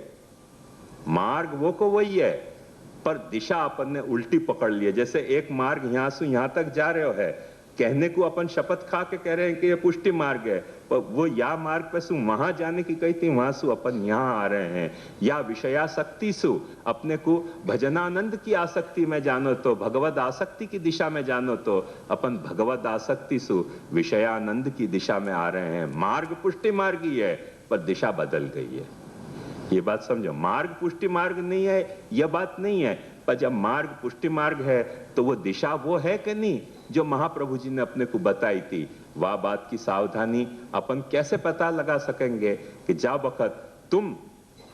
मार्ग वो को वही है, पर दिशा अपन ने उल्टी पकड़ ली है। जैसे एक मार्ग यहां से यहां तक जा रहे हो है, कहने को अपन शपथ खा के कह रहे हैं कि ये पुष्टि मार्ग है, पर वो या मार्ग पे सु वहां जाने की कही थी, वहां सु अपन यहां आ रहे हैं। या विषयासक्ति सु अपने को भजनानंद की आसक्ति में जानो तो, भगवत आसक्ति की दिशा में जानो तो अपन भगवत आसक्ति सु विषयानंद की दिशा में आ रहे हैं। मार्ग पुष्टि मार्ग ही है, पर दिशा बदल गई है। ये बात समझो, मार्ग पुष्टि मार्ग नहीं है यह बात नहीं है, पर जब मार्ग पुष्टि मार्ग है तो वो दिशा वो है कि नहीं जो महाप्रभु जी ने अपने को बताई थी। वह बात की सावधानी अपन कैसे पता लगा सकेंगे कि जा वक्त तुम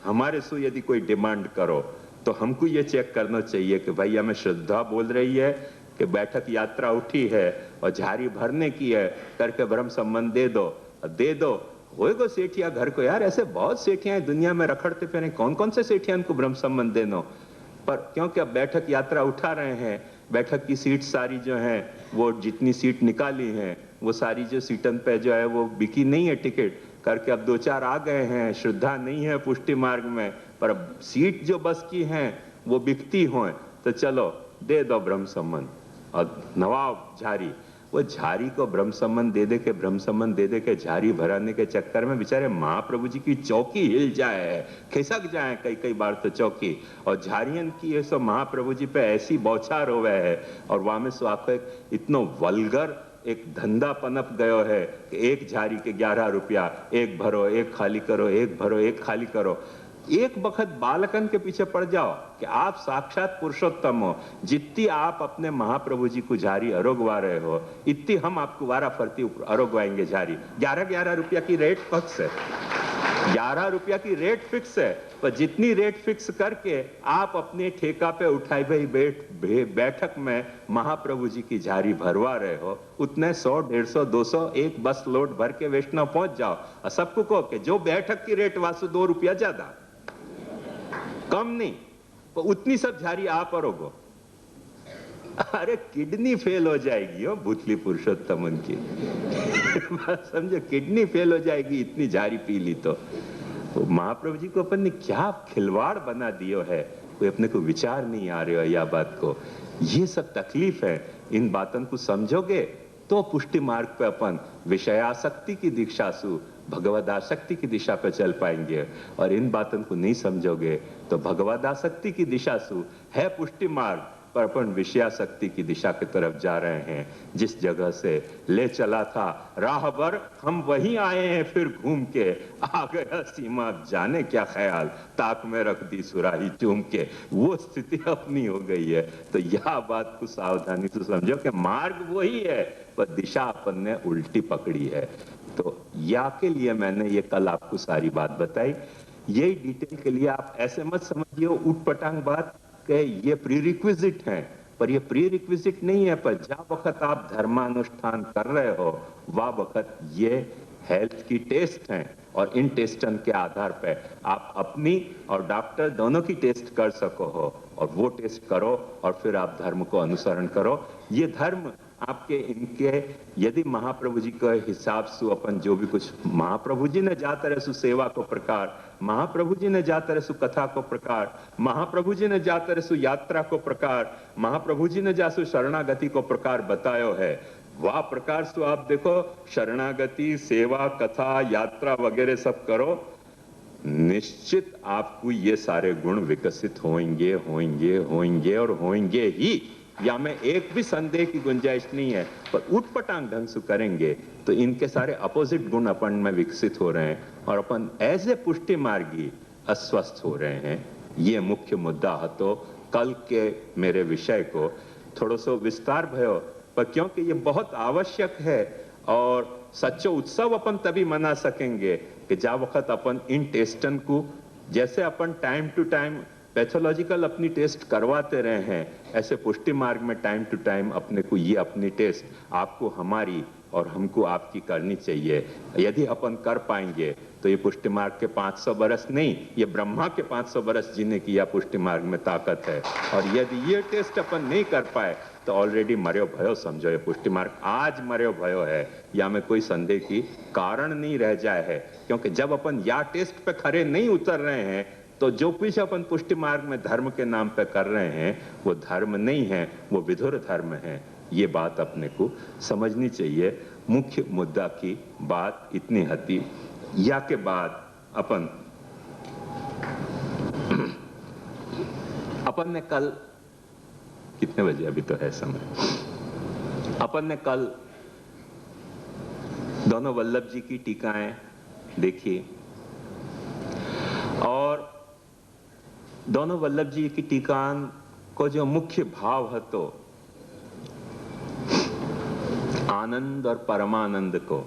हमारे से यदि कोई डिमांड करो तो हमको ये चेक करना चाहिए कि भाई हमें श्रद्धा बोल रही है कि बैठक यात्रा उठी है और झाड़ी भरने की है करके ब्रह्म संबंध दे दो होएगा सेठिया घर को। यार ऐसे बहुत सेठियां दुनिया में रखड़ते फिरे, कौन कौन से सेठिया को ब्रह्म संबंध देनो, पर क्योंकि अब बैठक यात्रा उठा रहे हैं, बैठक की सीट सारी जो है वो जितनी सीट निकाली हैं वो सारी जो सीटन पे जो है वो बिकी नहीं है टिकट करके, अब 2-4 आ गए हैं, श्रद्धा नहीं है पुष्टि मार्ग में, पर अब सीट जो बस की हैं वो बिकती हो, तो चलो दे दो ब्रह्म संबंध और नवाब झारी। वो झारी को ब्रह्म संबंध दे दे के झारी भराने के चक्कर में बेचारे महाप्रभु जी की चौकी हिल जाए, खिसक जाए कई बार तो चौकी, और झारियन की ये सब महाप्रभु जी पे ऐसी बौछार हो गए है, और वहां में सो आपको इतनो वल्गर एक धंधा पनप गयो है कि एक झारी के 11 रुपया, एक भरो एक खाली करो, एक भरो एक खाली करो। एक वक्त बालकन के पीछे पड़ जाओ कि आप साक्षात पुरुषोत्तम हो, जितनी आप अपने महाप्रभु जी को झारी अरोगवा रहे हो, इतनी हम आपको वारा फरती अरोगवाएंगे झारी। 11 रुपया की रेट फिक्स है, 11 रुपया की रेट फिक्स है, पर जितनी रेट फिक्स करके आप अपने ठेका पे उठाई भाई बैठक में महाप्रभु जी की झारी भरवा रहे हो, उतने 100, 150, 200 एक बस लोड भर के वैष्णव पहुंच जाओ और सबको कहो कि जो बैठक की रेट वासु 2 रुपया ज्यादा, कम नहीं, तो उतनी सब झारी आप अरोगो। अरे किडनी फेल हो जाएगी हो भूतली पुरुषोत्तम उनकी समझो किडनी फेल हो जाएगी इतनी झारी पी ली तो महाप्रभु जी को अपन ने क्या खिलवाड़ बना दियो है, कोई अपने को विचार नहीं आ रहे हो या बात को। ये सब तकलीफ है, इन बातों को समझोगे तो पुष्टि मार्ग पे अपन विषयासक्ति की दीक्षा सु भगवदासक्ति की दिशा पे चल पाएंगे, और इन बातों को नहीं समझोगे तो भगवदासक्ति की दिशा सु है पुष्टि मार्ग, पर अपन विषयासक्ति की दिशा की तरफ जा रहे हैं। जिस जगह से ले चला था राहबर, हम वहीं आए हैं फिर घूम के, आ गया सीमा जाने क्या ख्याल, ताक में रख दी सुराही चूम के, वो स्थिति अपनी हो गई है। तो यह बात को सावधानी से समझो कि मार्ग वही है, पर दिशा अपन ने उल्टी पकड़ी है। तो या के लिए मैंने ये कल आपको सारी बात बताई, यही डिटेल के लिए आप ऐसे मत समझिए उठ पटांग बात कि ये प्री रिक्विजिट है, पर ये प्री रिक्विजिट नहीं है। पर जहाँ वक्त आप धर्मानुष्ठान कर रहे हो वह वक्त ये हेल्थ की टेस्ट हैं, और इन टेस्टन के आधार पे आप अपनी और डॉक्टर दोनों की टेस्ट कर सको हो, और वो टेस्ट करो और फिर आप धर्म को अनुसरण करो। ये धर्म आपके इनके यदि महाप्रभु जी के हिसाब से अपन जो भी कुछ महाप्रभु जी ने जाते रहे सु सेवा को प्रकार, महाप्रभु जी ने जाते रहे सु कथा को प्रकार, महाप्रभु जी ने जाते रहे सु यात्रा को प्रकार, महाप्रभु जी ने जासु शरणागति को प्रकार बतायो है, वह प्रकार से आप देखो शरणागति सेवा कथा यात्रा वगैरह सब करो, निश्चित आपको ये सारे गुण विकसित होंगे होंगे होंगे और होंगे ही, या में एक भी संदेह की गुंजाइश नहीं है। पर उठपटांग ढंग से करेंगे तो इनके सारे अपोजिट गुण अपन में विकसित हो रहे हैं, और अपन ऐसे पुष्टि मार्गी अस्वस्थ हो रहे हैं। ये मुख्य मुद्दा है। तो कल के मेरे विषय को थोड़ा सा विस्तार भयो, पर क्योंकि ये बहुत आवश्यक है, और सच्चो उत्सव अपन तभी मना सकेंगे कि जा वक्त अपन इन टेस्टन को, जैसे अपन टाइम टू टाइम पैथोलॉजिकल अपनी टेस्ट करवाते रहे हैं, ऐसे पुष्टि मार्ग में टाइम टू टाइम अपने को ये अपनी टेस्ट आपको हमारी और हमको आपकी करनी चाहिए। यदि अपन कर पाएंगे तो ये पुष्टि मार्ग के 500 बरस नहीं, ये ब्रह्मा के 500 बरस जीने की या पुष्टि मार्ग में ताकत है। और यदि ये टेस्ट अपन नहीं कर पाए तो ऑलरेडी मर्यो भयो समझो, ये पुष्टि मार्ग आज मर्यो भयो है, या में कोई संदेह की कारण नहीं रह जाए है। क्योंकि जब अपन या टेस्ट पे खरे नहीं उतर रहे हैं तो जो कुछ अपन पुष्टि मार्ग में धर्म के नाम पे कर रहे हैं वो धर्म नहीं है, वो विधुर धर्म है। ये बात अपने को समझनी चाहिए। मुख्य मुद्दा की बात इतनी हती। या के बाद अपन ने कल कितने बजे, अभी तो है समय, अपन ने कल दोनों वल्लभ जी की टीकाएं देखी, और दोनों वल्लभ जी की टीकान को जो मुख्य भाव है तो आनंद और परमानंद को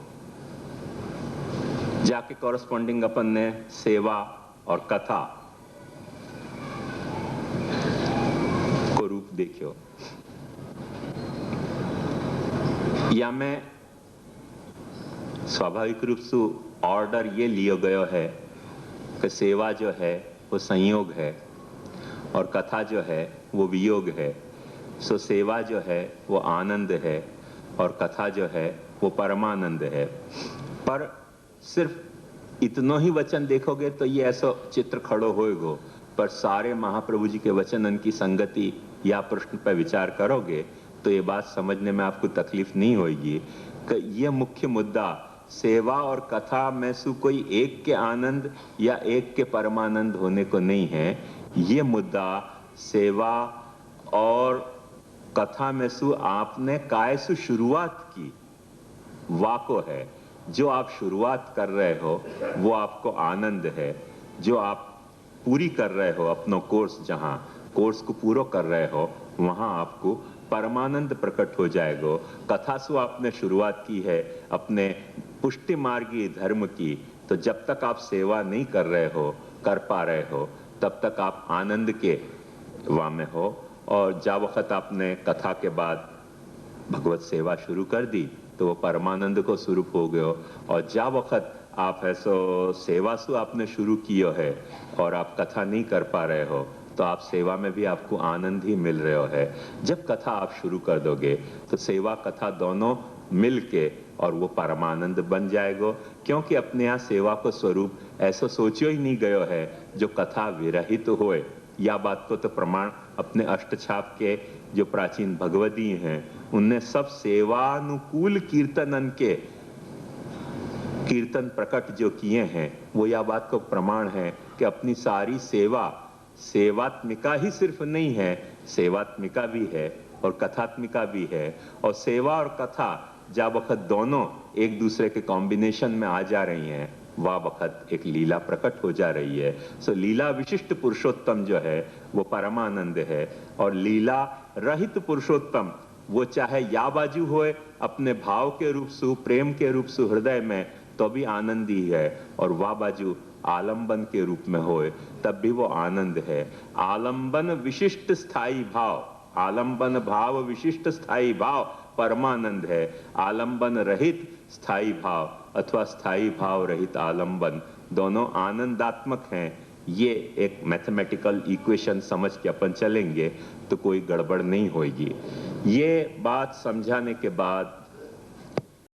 जाके कॉरेस्पॉन्डिंग अपन ने सेवा और कथा को रूप देखियो। या में स्वाभाविक रूप से ऑर्डर ये लियो गयो है कि सेवा जो है वो संयोग है और कथा जो है वो वियोग है। सो सेवा जो है वो आनंद है और कथा जो है वो परमानंद है। पर सिर्फ इतनो ही वचन देखोगे तो ये ऐसा चित्र खड़ो होएगो, पर सारे महाप्रभु जी के वचनन की संगति या प्रश्न पर विचार करोगे तो ये बात समझने में आपको तकलीफ नहीं होगी कि ये मुख्य मुद्दा सेवा और कथा में से कोई एक के आनंद या एक के परमानंद होने को नहीं है। ये मुद्दा सेवा और कथा में से आपने काय से शुरुआत की वाको है। जो आप शुरुआत कर रहे हो वो आपको आनंद है। जो आप पूरी कर रहे हो अपना कोर्स, जहां कोर्स को पूरा कर रहे हो वहां आपको परमानंद प्रकट हो जाएगा। कथा से आपने शुरुआत की है अपने पुष्टि मार्गी धर्म की, तो जब तक आप सेवा नहीं कर रहे हो, कर पा रहे हो, तब तक आप आनंद के वा में हो। और जब वक्त आपने कथा के बाद भगवत सेवा शुरू कर दी तो वो परमानंद को स्वरूप हो गयो। और जब वक्त आप ऐसो सेवा से आपने शुरू किया है और आप कथा नहीं कर पा रहे हो, तो आप सेवा में भी आपको आनंद ही मिल रहे हो है। जब कथा आप शुरू कर दोगे तो सेवा कथा दोनों मिल के और वो परमानंद बन जाएगा। क्योंकि अपने यहाँ सेवा को स्वरूप ऐसा सोचो ही नहीं गयो है जो कथा विरहित होए। या बात को तो प्रमाण अपने अष्टछाप के जो प्राचीन भगवदी हैं उनने सब सेवानुकूल कीर्तनन के कीर्तन प्रकट जो किए हैं, वो यह बात को प्रमाण है कि अपनी सारी सेवा सेवात्मिका ही सिर्फ नहीं है, सेवात्मिका भी है और कथात्मिका भी है। और सेवा और कथा जब वक्त दोनों एक दूसरे के कॉम्बिनेशन में आ जा रही हैं, वह वक्त एक लीला प्रकट हो जा रही है। सो लीला विशिष्ट पुरुषोत्तम जो है वो परमानंद है। और लीला रहित पुरुषोत्तम वो चाहे या बाजू होए अपने भाव के रूप से, प्रेम के रूप से हृदय में, तो भी आनंद ही है। और वह बाजू आलंबन के रूप में होए तब भी वो आनंद है। आलंबन विशिष्ट स्थायी भाव, आलंबन भाव विशिष्ट स्थायी भाव परमानंद है। आलंबन रहित स्थायी भाव अथवा स्थायी भाव रहित आलंबन दोनों आनंदात्मक हैं। ये एक मैथमेटिकल इक्वेशन समझ के अपन चलेंगे तो कोई गड़बड़ नहीं होगी। ये बात समझाने के बाद